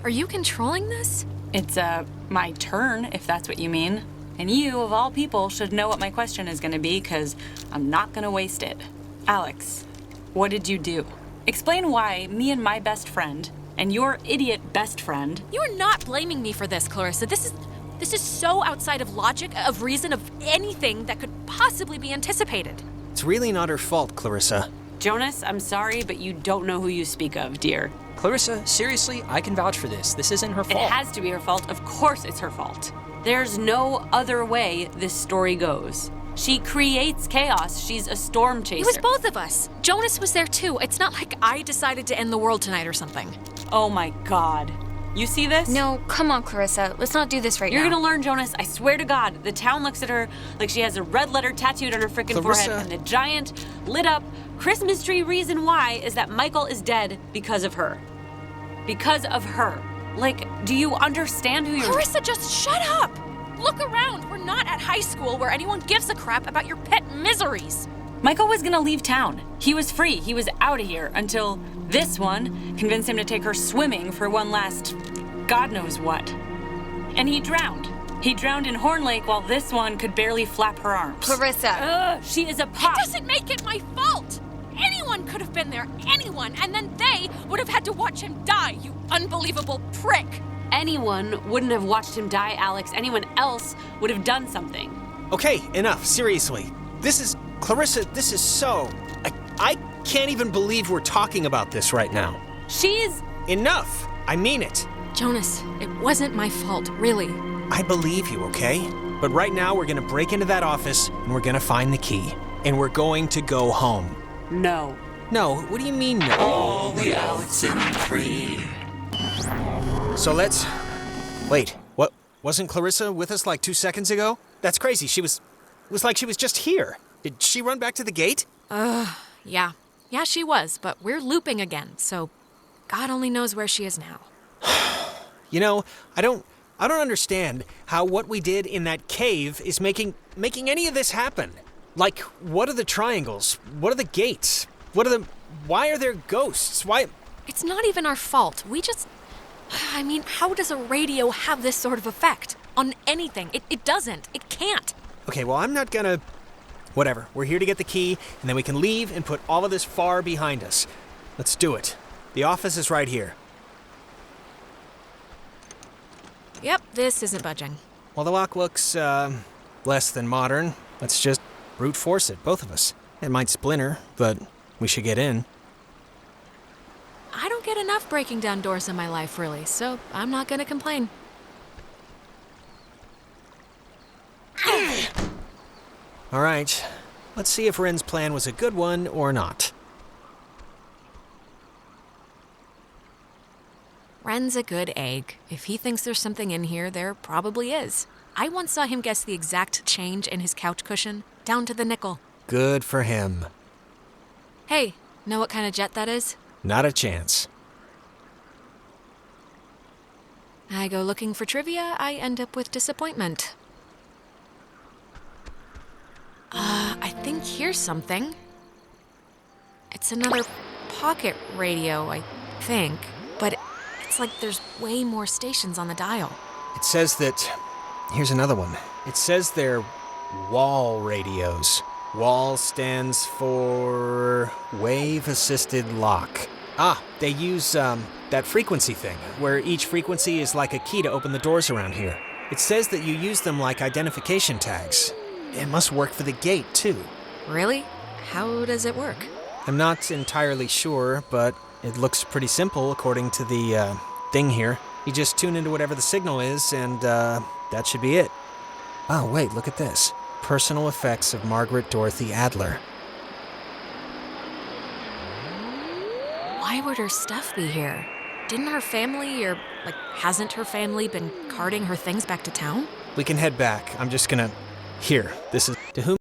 controlling this? It's, my turn, if that's what you mean. And you, of all people, should know what my question is gonna be, because I'm not gonna waste it. Alex, what did you do? Explain why me and my best friend, and your idiot best friend... You're not blaming me for this, Clarissa. This is so outside of logic, of reason, of anything that could possibly be anticipated. It's really not her fault, Clarissa. Jonas, I'm sorry, but you don't know who you speak of, dear. Clarissa, seriously, I can vouch for this. This isn't her fault. It has to be her fault. Of course it's her fault. There's no other way this story goes. She creates chaos. She's a storm chaser. It was both of us. Jonas was there too. It's not like I decided to end the world tonight or something. Oh my God. You see this? No, come on, Clarissa. Let's not do this right now. You're gonna learn, Jonas. I swear to God. The town looks at her like she has a red letter tattooed on her frickin' forehead, and the giant, lit up Christmas tree reason why is that Michael is dead because of her. Because of her. Do you understand who you're... Clarissa, just shut up! Look around. We're not at high school where anyone gives a crap about your pet miseries. Michael was gonna leave town. He was free. He was out of here until this one convinced him to take her swimming for one last God knows what. And he drowned. He drowned in Horn Lake while this one could barely flap her arms. Clarissa. She is a pop. It doesn't make it my fault. Anyone could have been there. Anyone. And then they would have had to watch him die, you unbelievable prick. Anyone wouldn't have watched him die, Alex. Anyone else would have done something. Okay, enough. Seriously. Clarissa, this is so... I can't even believe we're talking about this right now. She's... Enough! I mean it. Jonas, it wasn't my fault, really. I believe you, okay? But right now we're gonna break into that office and we're gonna find the key. And we're going to go home. No. No, what do you mean no? All the Oxenfree. So let's... Wait, what? Wasn't Clarissa with us 2 seconds ago? That's crazy. It was like she was just here. Did she run back to the gate? Yeah. Yeah, she was, but we're looping again, so God only knows where she is now. You know, I don't understand how what we did in that cave is making any of this happen. What are the triangles? What are the gates? Why are there ghosts? Why? It's not even our fault. How does a radio have this sort of effect on anything? It doesn't. It can't. Okay, well, I'm not gonna... Whatever. We're here to get the key, and then we can leave and put all of this far behind us. Let's do it. The office is right here. Yep, this isn't budging. Well, the lock looks, less than modern. Let's just brute force it, both of us. It might splinter, but we should get in. I don't get enough breaking down doors in my life, really, so I'm not gonna complain. All right, let's see if Ren's plan was a good one or not. Ren's a good egg. If he thinks there's something in here, there probably is. I once saw him guess the exact change in his couch cushion, down to the nickel. Good for him. Hey, know what kind of jet that is? Not a chance. I go looking for trivia, I end up with disappointment. I think here's something. It's another pocket radio, I think. But it's like there's way more stations on the dial. It says that... Here's another one. It says they're wall radios. WAL stands for wave-assisted lock. Ah, they use that frequency thing, where each frequency is like a key to open the doors around here. It says that you use them like identification tags. It must work for the gate, too. Really? How does it work? I'm not entirely sure, but it looks pretty simple according to the thing here. You just tune into whatever the signal is, and that should be it. Oh, wait, look at this. Personal effects of Margaret Dorothy Adler. Why would her stuff be here? Didn't her family, or, hasn't her family been carting her things back to town? We can head back. I'm just gonna... Here, this is... To whom...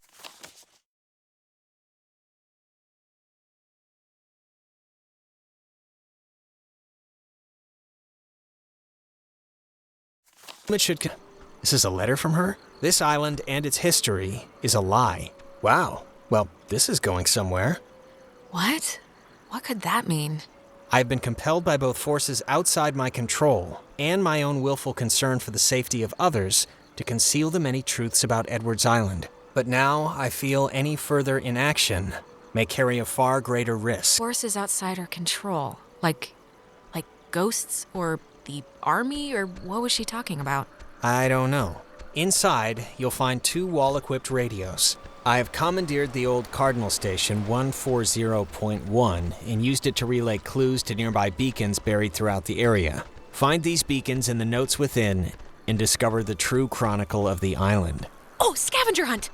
It should... This is a letter from her? This island and its history is a lie. Wow. Well, this is going somewhere. What? What could that mean? I've been compelled by both forces outside my control and my own willful concern for the safety of others to conceal the many truths about Edwards Island. But now I feel any further inaction may carry a far greater risk. Forces outside our control. Like ghosts or the army, or what was she talking about? I don't know. Inside, you'll find 2 wall-equipped radios. I have commandeered the old Cardinal Station 140.1 and used it to relay clues to nearby beacons buried throughout the area. Find these beacons in the notes within and discover the true chronicle of the island. Oh, scavenger hunt!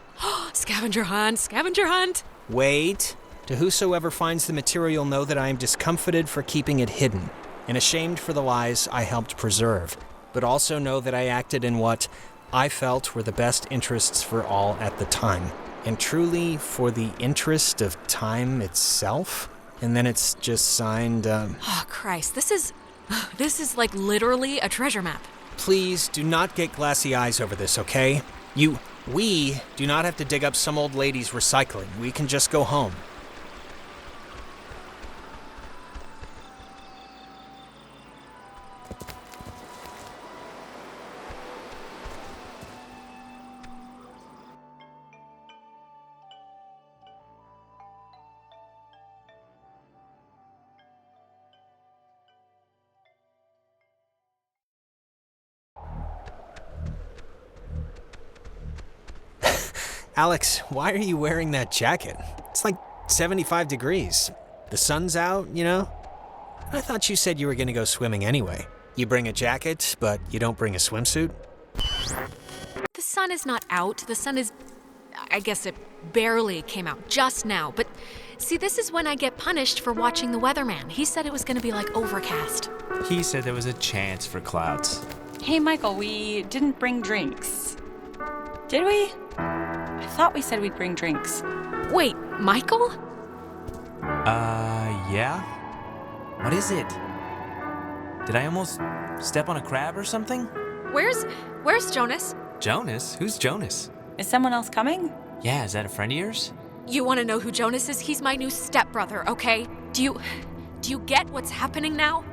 Scavenger hunt, scavenger hunt! Wait. To whosoever finds the material, know that I am discomfited for keeping it hidden and ashamed for the lies I helped preserve, but also know that I acted in what I felt were the best interests for all at the time, and truly for the interest of time itself. And then it's just signed, Oh, Christ, this is like literally a treasure map. Please do not get glassy eyes over this, okay? We do not have to dig up some old lady's recycling. We can just go home. Alex, why are you wearing that jacket? It's like 75 degrees. The sun's out, you know? I thought you said you were gonna go swimming anyway. You bring a jacket, but you don't bring a swimsuit? The sun is not out. The sun is... I guess it barely came out just now. But see, this is when I get punished for watching the weatherman. He said it was gonna be overcast. He said there was a chance for clouds. Hey, Michael, we didn't bring drinks. Did we? I thought we said we'd bring drinks. Wait, Michael? Yeah? What is it? Did I almost step on a crab or something? Where's Jonas? Jonas? Who's Jonas? Is someone else coming? Yeah, is that a friend of yours? You want to know who Jonas is? He's my new stepbrother, okay? Do you get what's happening now?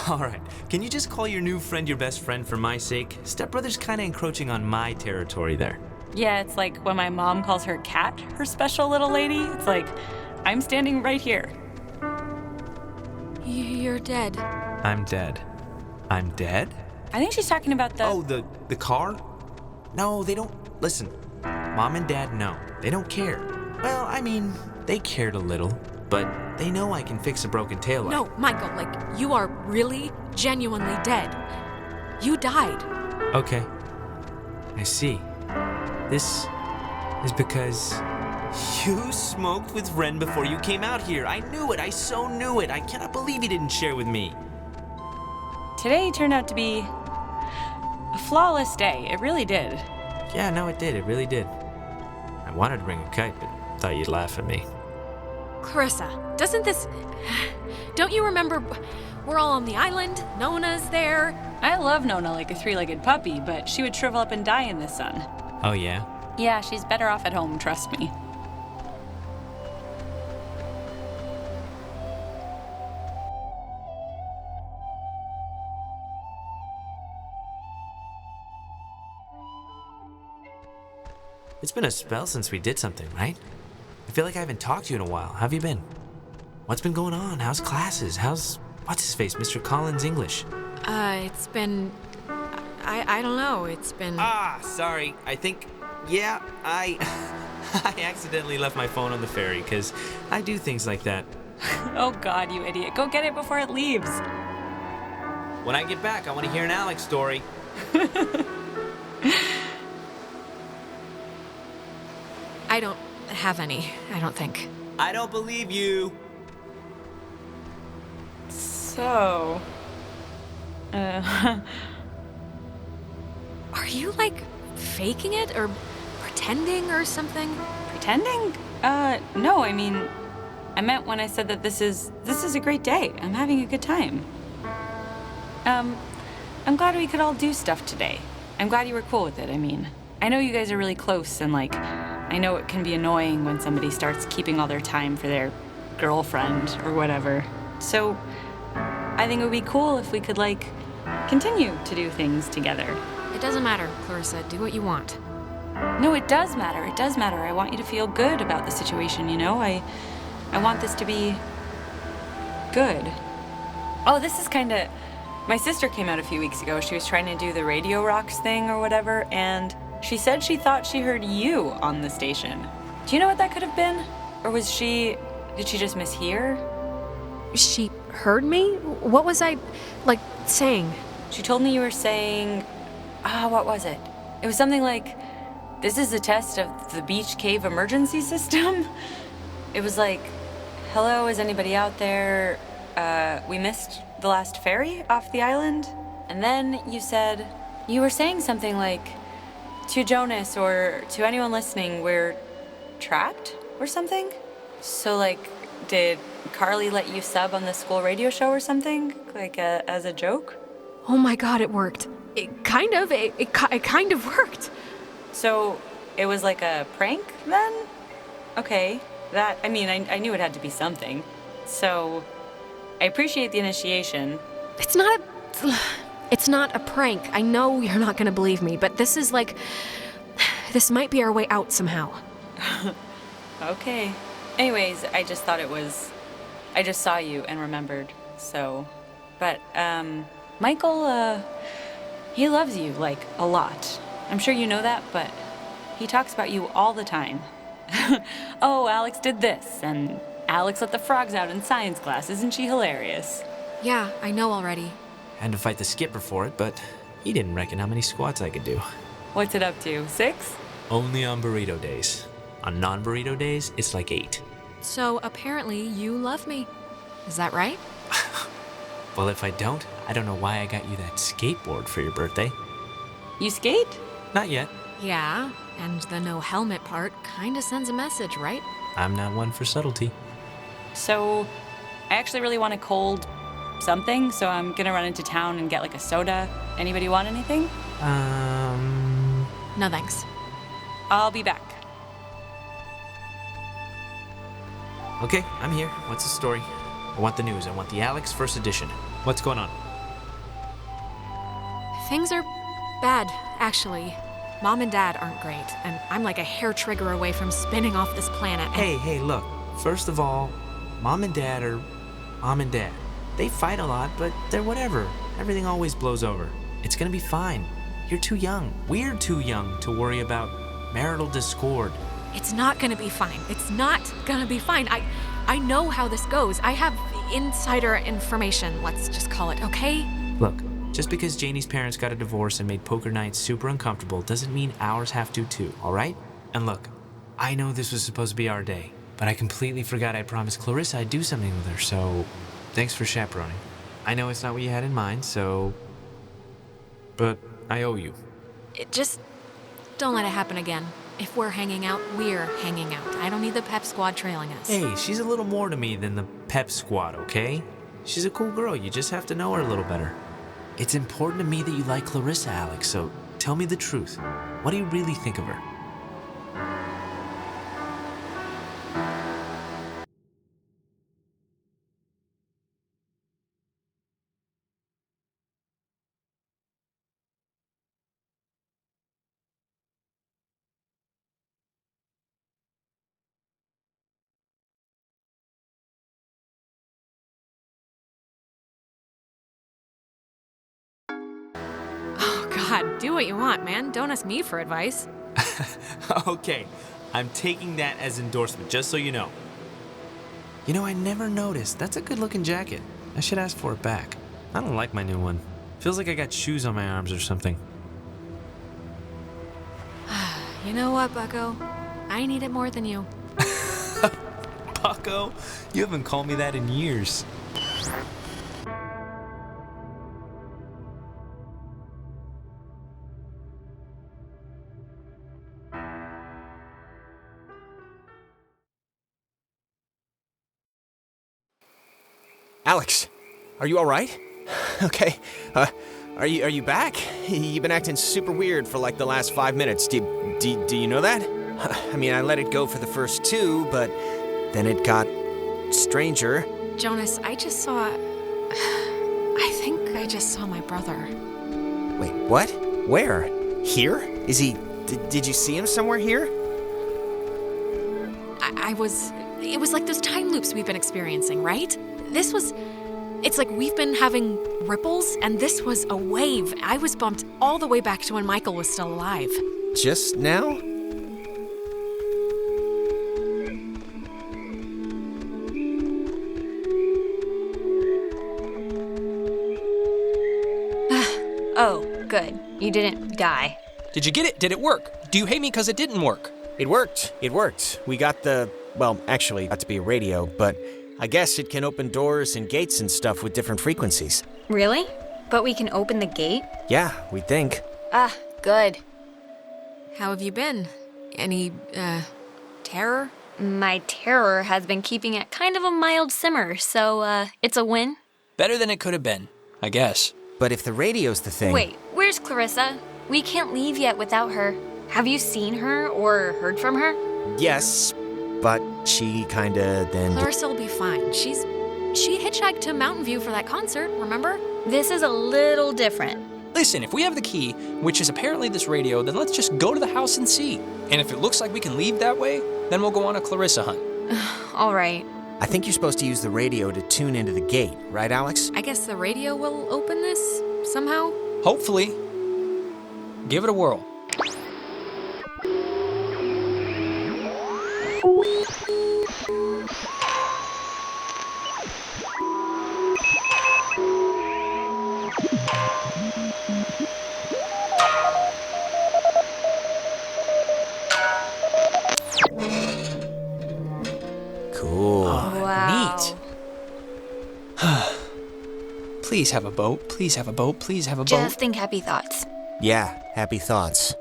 All right. Can you just call your new friend your best friend for my sake? Stepbrother's kind of encroaching on my territory there. Yeah, it's like when my mom calls her cat her special little lady. It's like, I'm standing right here. You're dead. I'm dead. I'm dead? I think she's talking about the... Oh, the car? No, they don't... Listen, Mom and Dad know. They don't care. Well, I mean, they cared a little, but they know I can fix a broken taillight. No, Michael, you are really, genuinely dead. You died. Okay. I see. This is because you smoked with Ren before you came out here. I knew it. I so knew it. I cannot believe you didn't share with me. Today turned out to be a flawless day. It really did. Yeah, no, it did. It really did. I wanted to bring a kite, but Thought you'd laugh at me. Clarissa, doesn't this... Don't you remember we're all on the island? Nona's there. I love Nona like a three-legged puppy, but she would shrivel up and die in the sun. Oh, yeah? Yeah, she's better off at home, trust me. It's been a spell since we did something, right? I feel like I haven't talked to you in a while. How have you been? What's been going on? How's classes? How's... what's-his-face, Mr. Collins' English? It's been... I don't know, it's been... Sorry. I think... yeah, I accidentally left my phone on the ferry, because I do things like that. Oh God, you idiot. Go get it before it leaves. When I get back, I want to hear an Alex story. I don't have any, I don't think. I don't believe you. So... Are you, like, faking it or pretending or something? Pretending? No, I mean, I meant when I said that this is a great day. I'm having a good time. I'm glad we could all do stuff today. I'm glad you were cool with it, I mean. I know you guys are really close and, like, I know it can be annoying when somebody starts keeping all their time for their girlfriend or whatever. So, I think it would be cool if we could, like, continue to do things together. It doesn't matter, Clarissa. Do what you want. No, it does matter. It does matter. I want you to feel good about the situation, you know? I want this to be good. Oh, this is kind of... My sister came out a few weeks ago. She was trying to do the Radio Rocks thing or whatever, and she said she thought she heard you on the station. Do you know what that could have been? Or did she just mishear? She heard me? What was I, like, saying? She told me you were saying... what was it? It was something like, this is a test of the beach cave emergency system? It was like, hello, is anybody out there? We missed the last ferry off the island? And then you said, you were saying something like, to Jonas or to anyone listening, we're trapped or something? So, like, did Carly let you sub on the school radio show or something? Like, as a joke? Oh my God, it worked. It kind of worked. So, it was like a prank then? Okay. That, I mean, I knew it had to be something. So, I appreciate the initiation. It's not a prank. I know you're not gonna believe me, but this is like... This might be our way out somehow. Okay. Anyways, I just thought it was... I just saw you and remembered, so... But, Michael, he loves you, like, a lot. I'm sure you know that, but he talks about you all the time. Oh, Alex did this, and Alex let the frogs out in science class. Isn't she hilarious? Yeah, I know already. Had to fight the skipper for it, but he didn't reckon how many squats I could do. What's it up to, 6? Only on burrito days. On non-burrito days, it's like 8. So apparently you love me. Is that right? Well, if I don't know why I got you that skateboard for your birthday. You skate? Not yet. Yeah, and the no helmet part kinda sends a message, right? I'm not one for subtlety. So, I actually really want a cold something, so I'm gonna run into town and get like a soda. Anybody want anything? No thanks. I'll be back. Okay, I'm here. What's the story? I want the news. I want the Alex first edition. What's going on? Things are bad, actually. Mom and Dad aren't great, and I'm like a hair trigger away from spinning off this planet. Hey, look. First of all, Mom and Dad are Mom and Dad. They fight a lot, but they're whatever. Everything always blows over. It's gonna be fine. You're too young. We're too young to worry about marital discord. It's not gonna be fine. It's not gonna be fine. I know how this goes. I have insider information, let's just call it, okay? Look, just because Janie's parents got a divorce and made poker nights super uncomfortable doesn't mean ours have to too, alright? And look, I know this was supposed to be our day, but I completely forgot I promised Clarissa I'd do something with her, so thanks for chaperoning. I know it's not what you had in mind, so... but I owe you. Just don't let it happen again. If we're hanging out, we're hanging out. I don't need the pep squad trailing us. Hey, she's a little more to me than the pep squad, okay? She's a cool girl. You just have to know her a little better. It's important to me that you like Clarissa, Alex, so tell me the truth. What do you really think of her? Oh, God, do what you want, man. Don't ask me for advice. Okay, I'm taking that as endorsement, just so you know. You know, I never noticed. That's a good-looking jacket. I should ask for it back. I don't like my new one. Feels like I got shoes on my arms or something. You know what, Bucko? I need it more than you. Bucko? You haven't called me that in years. Alex, are you all right? Okay. Are you back? You've been acting super weird for like the last 5 minutes. Do you know that? I mean, I let it go for the first 2, but then it got stranger. Jonas, I just saw... I think I just saw my brother. Wait, what? Where? Here? Is he... Did you see him somewhere here? It was like those time loops we've been experiencing, right? This was... It's like we've been having ripples, and this was a wave. I was bumped all the way back to when Michael was still alive. Just now? Oh, good. You didn't die. Did you get it? Did it work? Do you hate me because it didn't work? It worked. It worked. We got the... Well, actually, it got to be a radio, but I guess it can open doors and gates and stuff with different frequencies. Really? But we can open the gate? Yeah, we think. Ah, good. How have you been? Any, terror? My terror has been keeping it kind of a mild simmer, so, it's a win. Better than it could have been, I guess. But if the radio's the thing... Wait, where's Clarissa? We can't leave yet without her. Have you seen her or heard from her? Yes, but she kinda then... Clarissa will be fine. She hitchhiked to Mountain View for that concert, remember? This is a little different. Listen, if we have the key, which is apparently this radio, then let's just go to the house and see. And if it looks like we can leave that way, then we'll go on a Clarissa hunt. All right. I think you're supposed to use the radio to tune into the gate, right, Alex? I guess the radio will open this somehow? Hopefully. Give it a whirl. Cool. Wow. Neat. Please have a boat. Please have a boat. Please have a boat. Just think happy thoughts. Yeah, happy thoughts.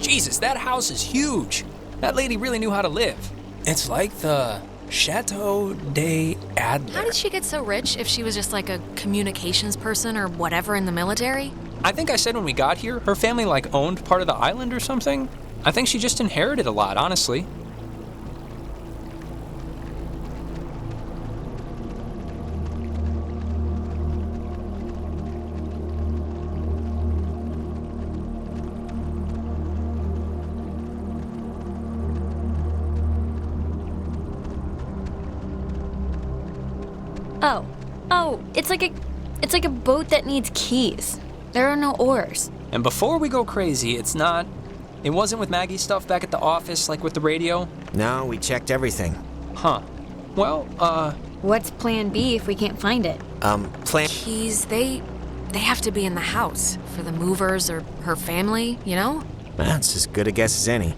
Jesus, that house is huge. That lady really knew how to live. It's like the Chateau de Adler. How did she get so rich if she was just like a communications person or whatever in the military? I think I said when we got here, her family owned part of the island or something. I think she just inherited a lot, honestly. Oh, it's like a boat that needs keys. There are no oars. And before we go crazy, it wasn't with Maggie's stuff back at the office, like with the radio? No, we checked everything. Huh. Well, What's plan B if we can't find it? Plan... Keys, they they have to be in the house for the movers or her family, you know? That's as good a guess as any.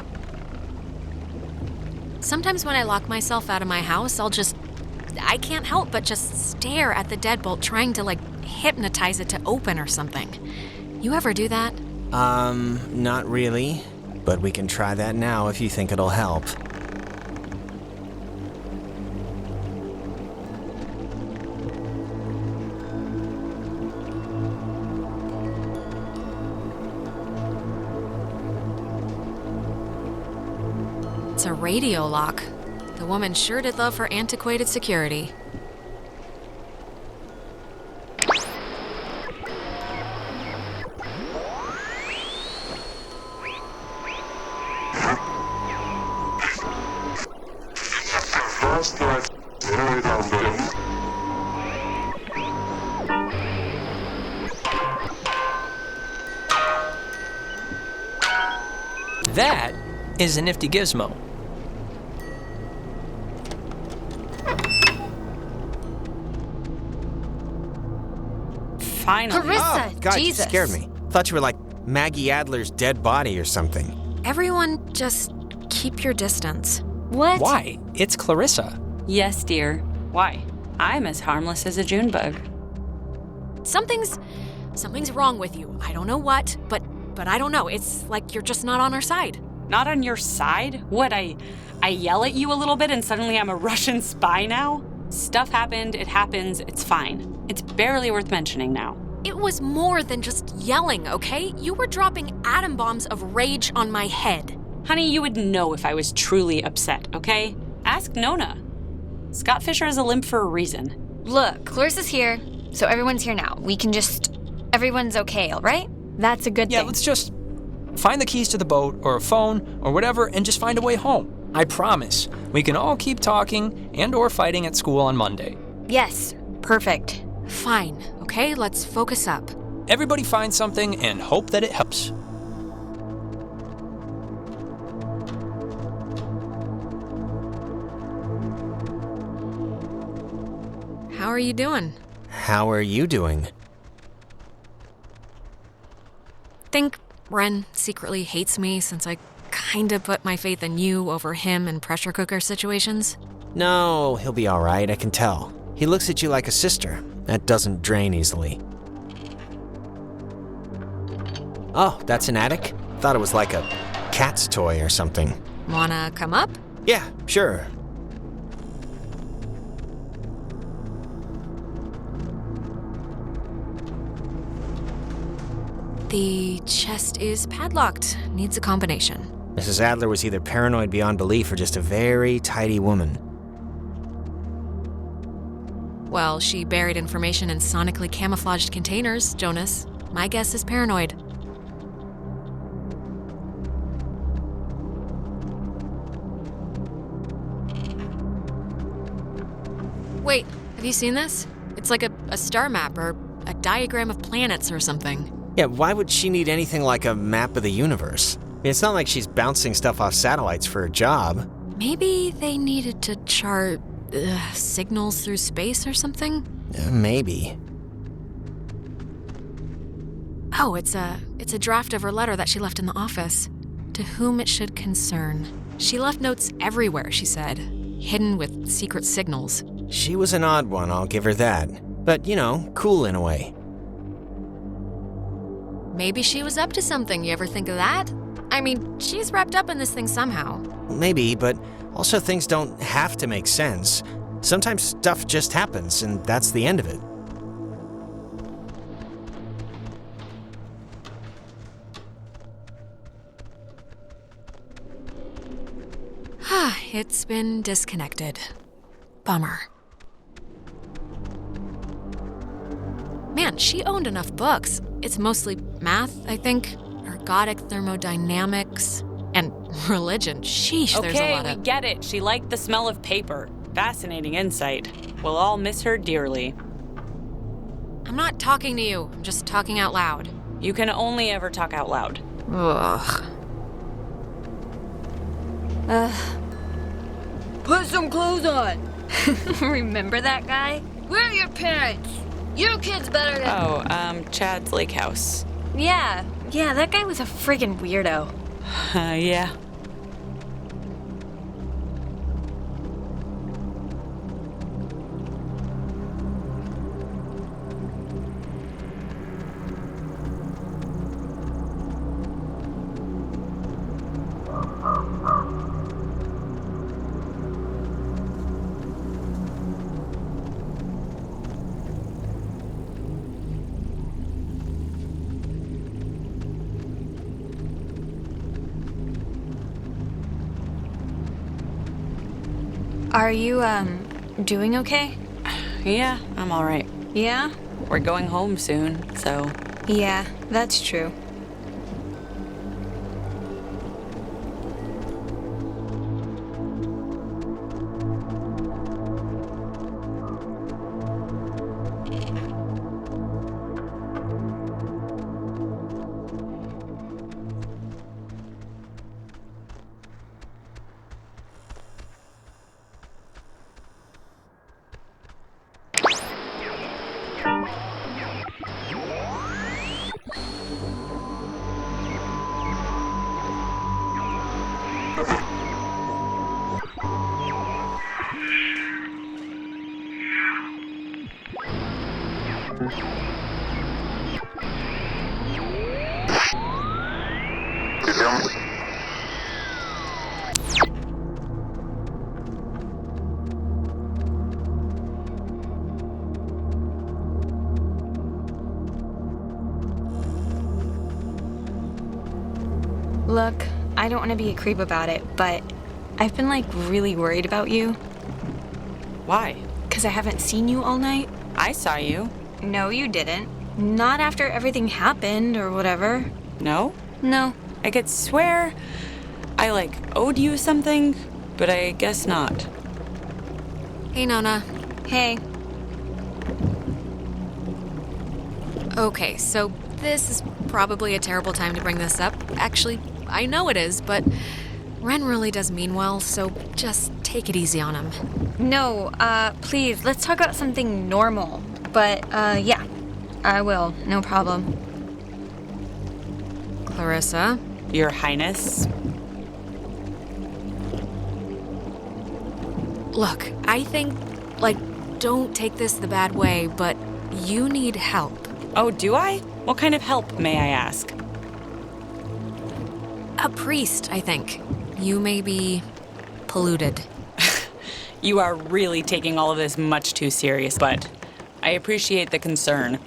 Sometimes when I lock myself out of my house, I can't help but just stare at the deadbolt, trying to, hypnotize it to open or something. You ever do that? Not really. But we can try that now if you think it'll help. It's a radio lock. The woman sure did love her antiquated security. That is a nifty gizmo. Finally. Clarissa, Oh, God, Jesus. you scared me. Thought you were like Maggie Adler's dead body or something. Everyone, just keep your distance. What? Why? It's Clarissa. Yes, dear. Why? I'm as harmless as a June bug. Something's wrong with you. I don't know what, but I don't know. It's like you're just not on our side. Not on your side? What, I yell at you a little bit and suddenly I'm a Russian spy now? Stuff happened, it happens, it's fine. It's barely worth mentioning now. It was more than just yelling, okay? You were dropping atom bombs of rage on my head. Honey, you would know if I was truly upset, okay? Ask Nona. Scott Fisher has a limp for a reason. Look, Clarissa's here, so everyone's here now. Everyone's okay, all right? That's a good thing. Yeah, let's just find the keys to the boat or a phone or whatever and just find a way home. I promise. We can all keep talking and or fighting at school on Monday. Yes, perfect. Fine, okay? Let's focus up. Everybody find something and hope that it helps. How are you doing? How are you doing? Think Ren secretly hates me since I kinda put my faith in you over him in pressure cooker situations? No, he'll be all right, I can tell. He looks at you like a sister. That doesn't drain easily. Oh, that's an attic? Thought it was like a cat's toy or something. Wanna come up? Yeah, sure. The chest is padlocked. Needs a combination. Mrs. Adler was either paranoid beyond belief or just a very tidy woman. Well, she buried information in sonically camouflaged containers, Jonas. My guess is paranoid. Wait, have you seen this? It's like a star map or a diagram of planets or something. Yeah, why would she need anything like a map of the universe? I mean, it's not like she's bouncing stuff off satellites for a job. Maybe they needed to chart signals through space or something? Maybe. Oh, it's a draft of her letter that she left in the office. To whom it should concern. She left notes everywhere, she said, hidden with secret signals. She was an odd one, I'll give her that. But, you know, cool in a way. Maybe she was up to something, you ever think of that? I mean, she's wrapped up in this thing somehow. Maybe, but also things don't have to make sense. Sometimes stuff just happens, and that's the end of it. It's been disconnected. Bummer. Man, she owned enough books. It's mostly math, I think, ergodic thermodynamics, and religion. Sheesh, there's a lot Okay, of... we get it. She liked the smell of paper. Fascinating insight. We'll all miss her dearly. I'm not talking to you. I'm just talking out loud. You can only ever talk out loud. Ugh. Put some clothes on. Remember that guy? Where are your parents? You kids better get... Oh, Chad's Lake House. Yeah, that guy was a friggin' weirdo. Yeah. Are you, doing okay? Yeah, I'm alright. Yeah? We're going home soon, so... Yeah, that's true. Look, I don't want to be a creep about it, but I've been, like, really worried about you. Why? 'Cause I haven't seen you all night. I saw you. No, you didn't. Not after everything happened or whatever. No? No. I could swear I, like, owed you something, but I guess not. Hey, Nona. Hey. Okay, so this is probably a terrible time to bring this up. Actually, I know it is, but Ren really does mean well, so just take it easy on him. No, please, let's talk about something normal. But, yeah, I will. No problem. Clarissa? Your Highness? Look, I think, like, don't take this the bad way, but you need help. Oh, do I? What kind of help, may I ask? A priest, I think. You may be polluted. You are really taking all of this much too serious, but I appreciate the concern.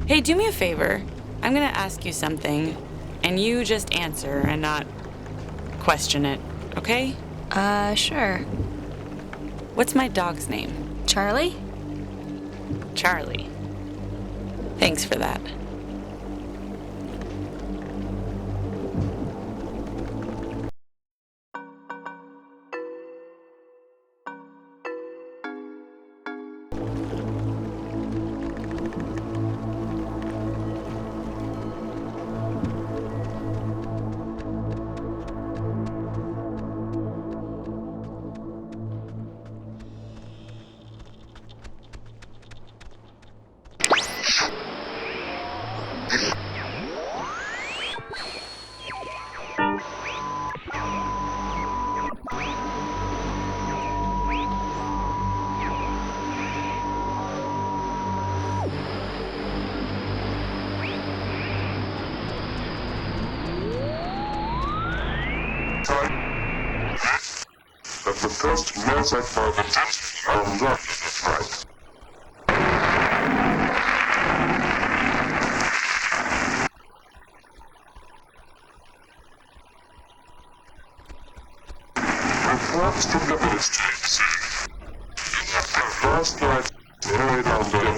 Hey, do me a favor. I'm gonna ask you something, and you just answer and not question it, okay? Sure. What's my dog's name? Charlie? Charlie. Thanks for that. That the first massacre of the right. Reports from the ministries. The first night carried on them.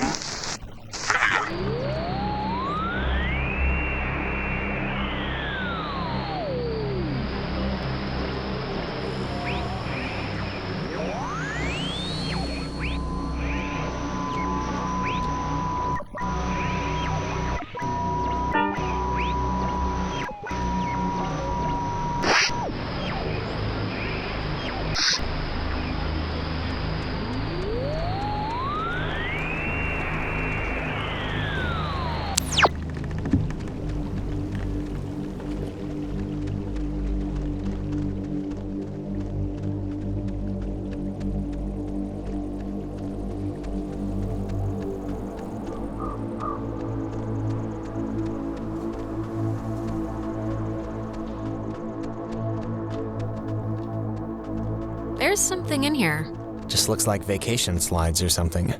There's something in here. Just looks like vacation slides or something.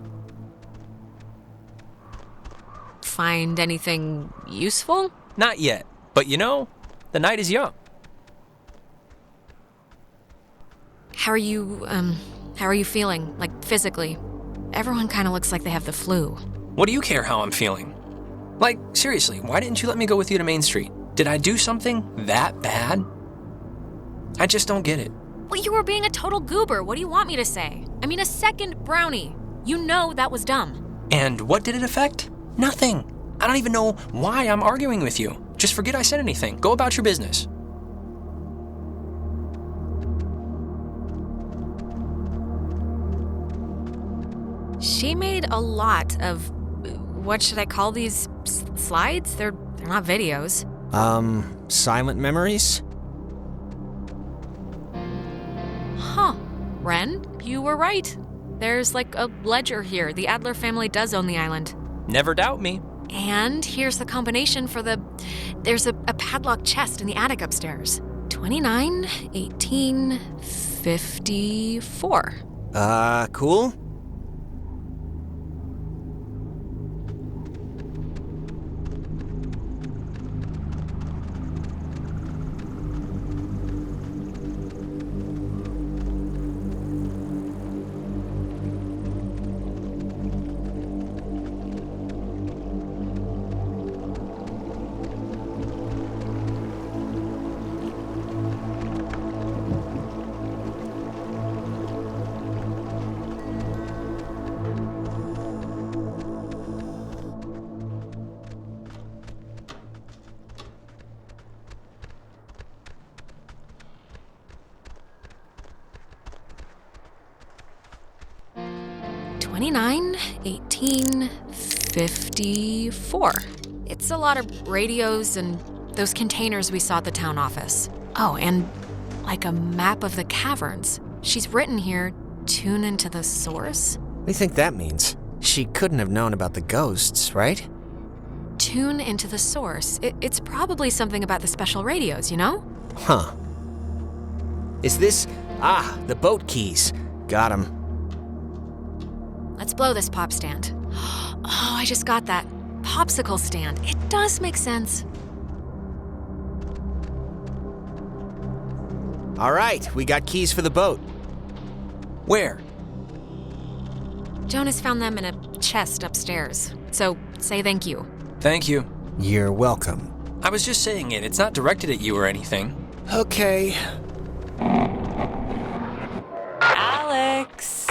Find anything useful? Not yet, but you know, the night is young. How are you feeling, like physically? Everyone kind of looks like they have the flu. What do you care how I'm feeling? Like, seriously, why didn't you let me go with you to Main Street? Did I do something that bad? I just don't get it. Well, you were being a total goober. What do you want me to say? I mean, a second brownie. You know that was dumb. And what did it affect? Nothing. I don't even know why I'm arguing with you. Just forget I said anything. Go about your business. She made a lot of, what should I call these slides? They're not videos. Silent memories? Huh. Ren, you were right. There's like a ledger here. The Adler family does own the island. Never doubt me. And here's the combination for there's a padlocked chest in the attic upstairs. 29, 18, 54. Cool? $29, 18, 54. It's a lot of radios and those containers we saw at the town office. Oh, and like a map of the caverns. She's written here, tune into the source. What do you think that means? She couldn't have known about the ghosts, right? Tune into the source. It's probably something about the special radios, you know? Huh. Is this... the boat keys. Got 'em. Let's blow this pop stand. Oh, I just got that. Popsicle stand. It does make sense. All right, we got keys for the boat. Where? Jonas found them in a chest upstairs. So, say thank you. Thank you. You're welcome. I was just saying it. It's not directed at you or anything. Okay. Alex.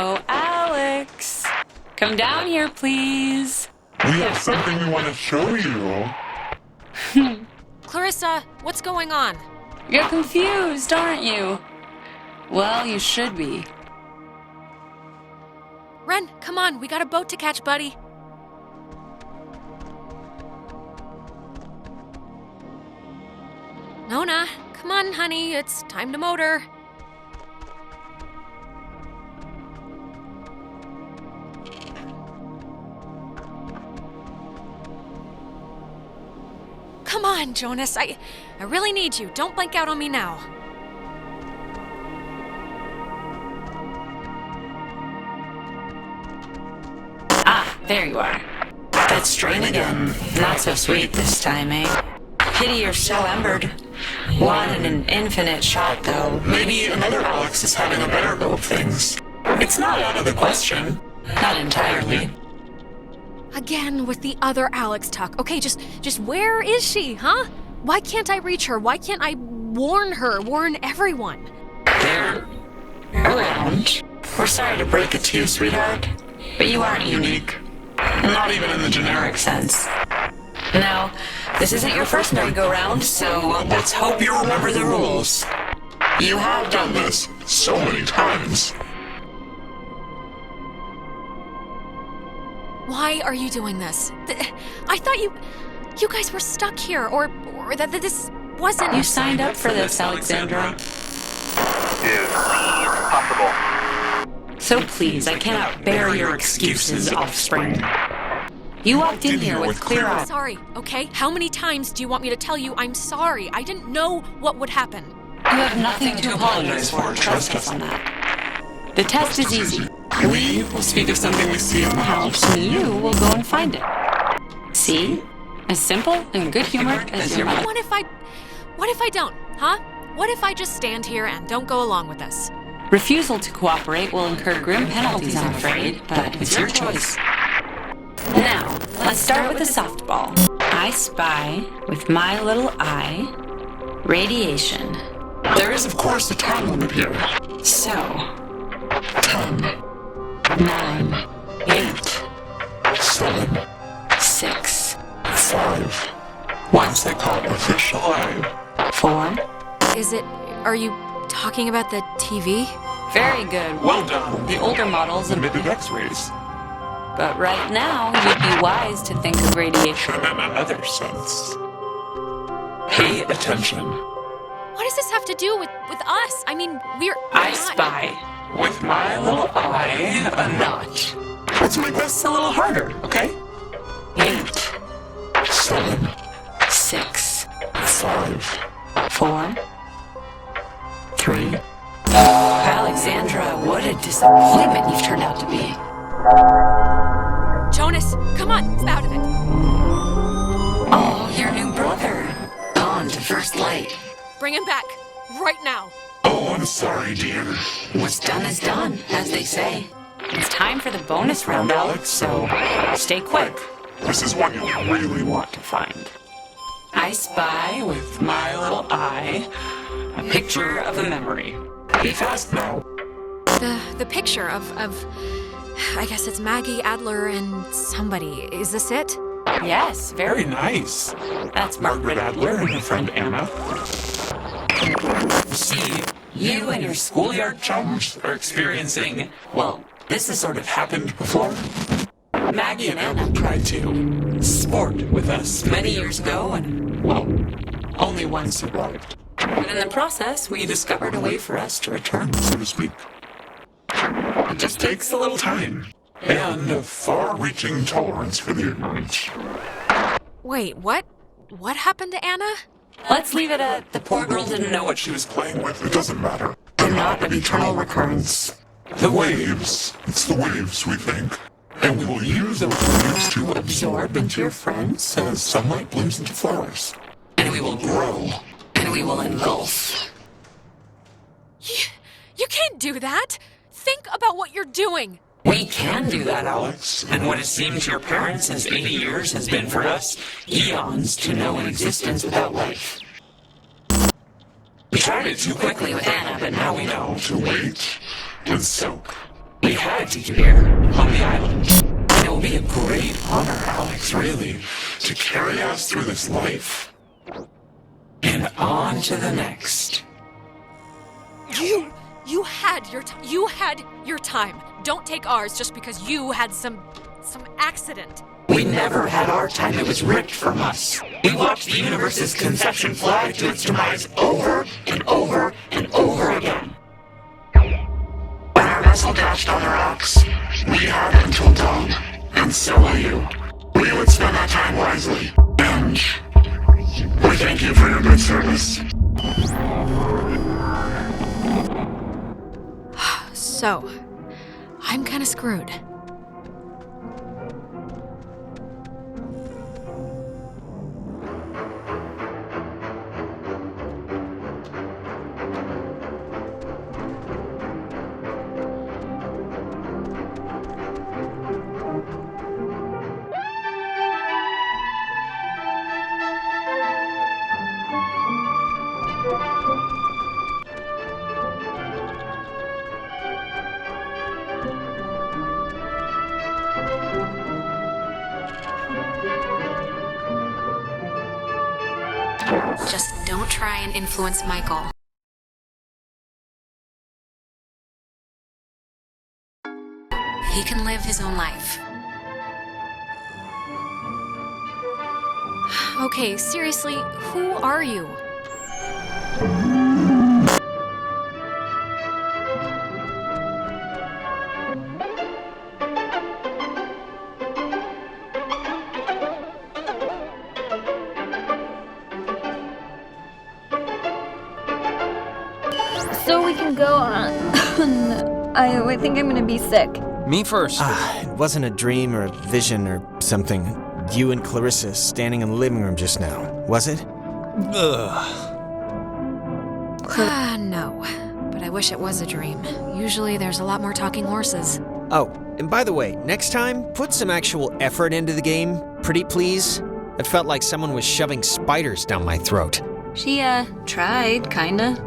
Oh, Alex. Come down here, please. We have something we want to show you. Clarissa, what's going on? You're confused, aren't you? Well, you should be. Ren, come on. We got a boat to catch, buddy. Nona, come on, honey. It's time to motor. Come on. on, Jonas. I really need you. Don't blank out on me now. Ah, there you are. That strain again. Not so sweet this time, eh? Pity you're so embered. One in an infinite shot, though. Maybe another Alex is having a better go of things. It's not out of the question. Not entirely. Again with the other Alex talk. Okay, just where is she, huh? Why can't I reach her? Why can't I warn her, warn everyone? They're around. We're sorry to break it to you, sweetheart, but you aren't unique. Not even in the generic sense. Now, this isn't your first merry-go-round, so let's hope you remember the rules. You have done this so many times. Why are you doing this? I thought you guys were stuck here, or that this wasn't... You signed up for this, Alexandra. Is possible. So please, I cannot bear your excuses, offspring. You walked in here with clear eyes. I'm sorry, okay? How many times do you want me to tell you I'm sorry? I didn't know what would happen. You have nothing to apologize for. Trust us on that. The test is easy. We will speak of something we see in the house, and you will go and find it. See? As simple and good-humored as your mother. What if I don't, huh? What if I just stand here and don't go along with this? Refusal to cooperate will incur grim penalties, I'm afraid, but it's your choice. Now, let's start with the softball. I spy, with my little eye, radiation. There is, of course, a time limit here. So, 10, 9, 8, 7, 6, 5. Once they call it official, 4. Are you talking about the TV? Very good. Well done. The older models emitted X-rays. But right now, you'd be wise to think of radiation in another sense. Pay attention. What does this have to do with us? I mean, I spy. With my little eye, a notch. Let's make this a little harder, okay? 8, 7, 6, 5, 4, 3. Alexandra, what a disappointment you've turned out to be. Jonas, come on, snap out of it. Oh, your new brother. Gone to first light. Bring him back, right now. Oh, I'm sorry, dear. What's done is done, as they say. It's time for the bonus round, Alex, so stay quick. This is what you really want to find. I spy with my little eye a picture of a memory. Be fast now. The picture of I guess it's Maggie, Adler, and somebody. Is this it? Yes, Very nice. That's Margaret Adler and her friend Anna. See, you and your schoolyard chums are experiencing, well, this has sort of happened before. Maggie and Anna tried to sport with us many years ago, and, well, only one survived. But in the process, we discovered a way for us to return, so to speak. It just takes a little time, and a far-reaching tolerance for the ignorant. Wait, what? What happened to Anna? Let's leave it at the poor girl didn't know what she was playing with. It doesn't matter. They're not an eternal recurrence. The waves. It's the waves, we think. And we will use those waves to absorb into your friends as sunlight blooms into flowers. And we will grow. And we will engulf. You can't do that! Think about what you're doing! We can do that, Alex. And what has seemed to your parents as 80 years has been for us eons to know an existence without life. We tried it too quickly with Anna, but now we know to wait and soak. We had to here, on the island. And it will be a great honor, Alex, really, to carry us through this life. And on to the next. You had your time. Don't take ours just because you had some accident. We never had our time. It was ripped from us. We watched the universe's conception fly to its demise over and over and over again. When our vessel dashed on the rocks, we had until dawn, and so will you. We would spend that time wisely, and We thank you for your good service. So, I'm kind of screwed. Just don't try and influence Michael. He can live his own life. Okay, seriously, who are you? So we can go on. I think I'm gonna be sick. Me first. It wasn't a dream or a vision or something. You and Clarissa standing in the living room just now, was it? No. But I wish it was a dream. Usually there's a lot more talking horses. Oh, and by the way, next time, put some actual effort into the game, pretty please. It felt like someone was shoving spiders down my throat. She, tried, kinda.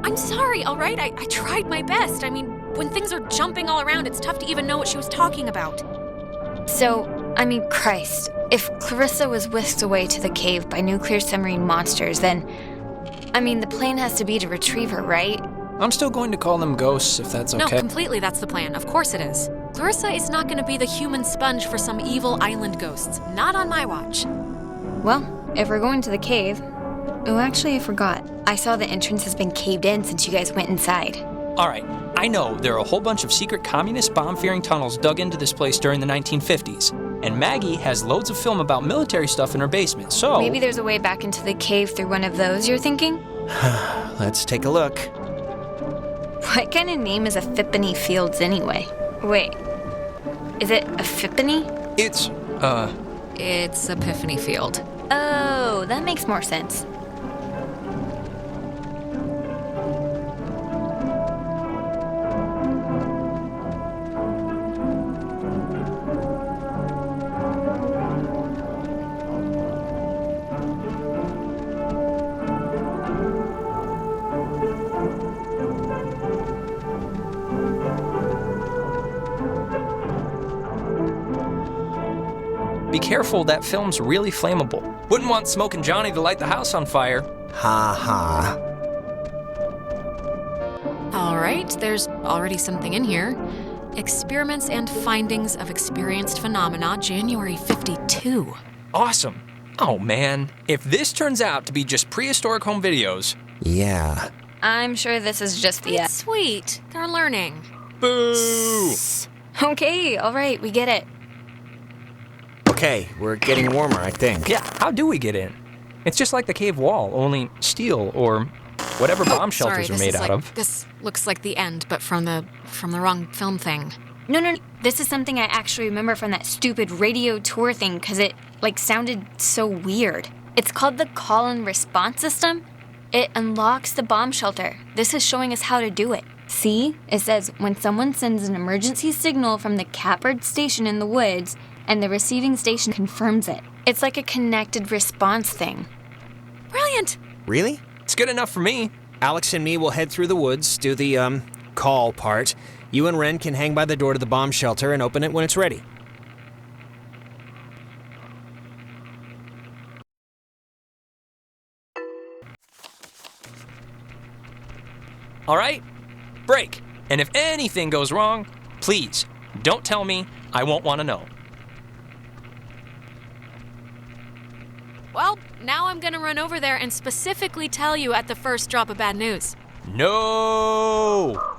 I'm sorry, all right? I tried my best. I mean, when things are jumping all around, it's tough to even know what she was talking about. So, Christ, if Clarissa was whisked away to the cave by nuclear submarine monsters, then, the plan has to be to retrieve her, right? I'm still going to call them ghosts, if that's okay. No, completely, that's the plan. Of course it is. Clarissa is not going to be the human sponge for some evil island ghosts. Not on my watch. Well, if we're going to the cave... Oh, actually, I forgot. I saw the entrance has been caved in since you guys went inside. All right, I know there are a whole bunch of secret communist bomb-fearing tunnels dug into this place during the 1950s. And Maggie has loads of film about military stuff in her basement, so... Maybe there's a way back into the cave through one of those, you're thinking? Let's take a look. What kind of name is Epiphany Fields anyway? Wait, is it Epiphany? It's Epiphany Field. Oh, that makes more sense. Be careful, that film's really flammable. Wouldn't want Smokin' Johnny to light the house on fire. Ha ha. All right, there's already something in here. Experiments and Findings of Experienced Phenomena, January 52. Awesome. Oh man, if this turns out to be just prehistoric home videos... Yeah. I'm sure this is just the... It's sweet. They're learning. Boo! Okay, all right, we get it. Okay, we're getting warmer, I think. Yeah, how do we get in? It's just like the cave wall, only steel or whatever bomb shelters are made out of. This looks like the end, but from the wrong film thing. No. This is something I actually remember from that stupid radio tour thing because it, sounded so weird. It's called the call and response system. It unlocks the bomb shelter. This is showing us how to do it. See? It says, when someone sends an emergency signal from the Catbird station in the woods, and the receiving station confirms it. It's like a connected response thing. Brilliant! Really? It's good enough for me. Alex and me will head through the woods, do the, call part. You and Ren can hang by the door to the bomb shelter and open it when it's ready. All right? Break. And if anything goes wrong, please, don't tell me. I won't want to know. Well, now I'm gonna run over there and specifically tell you at the first drop of bad news. No!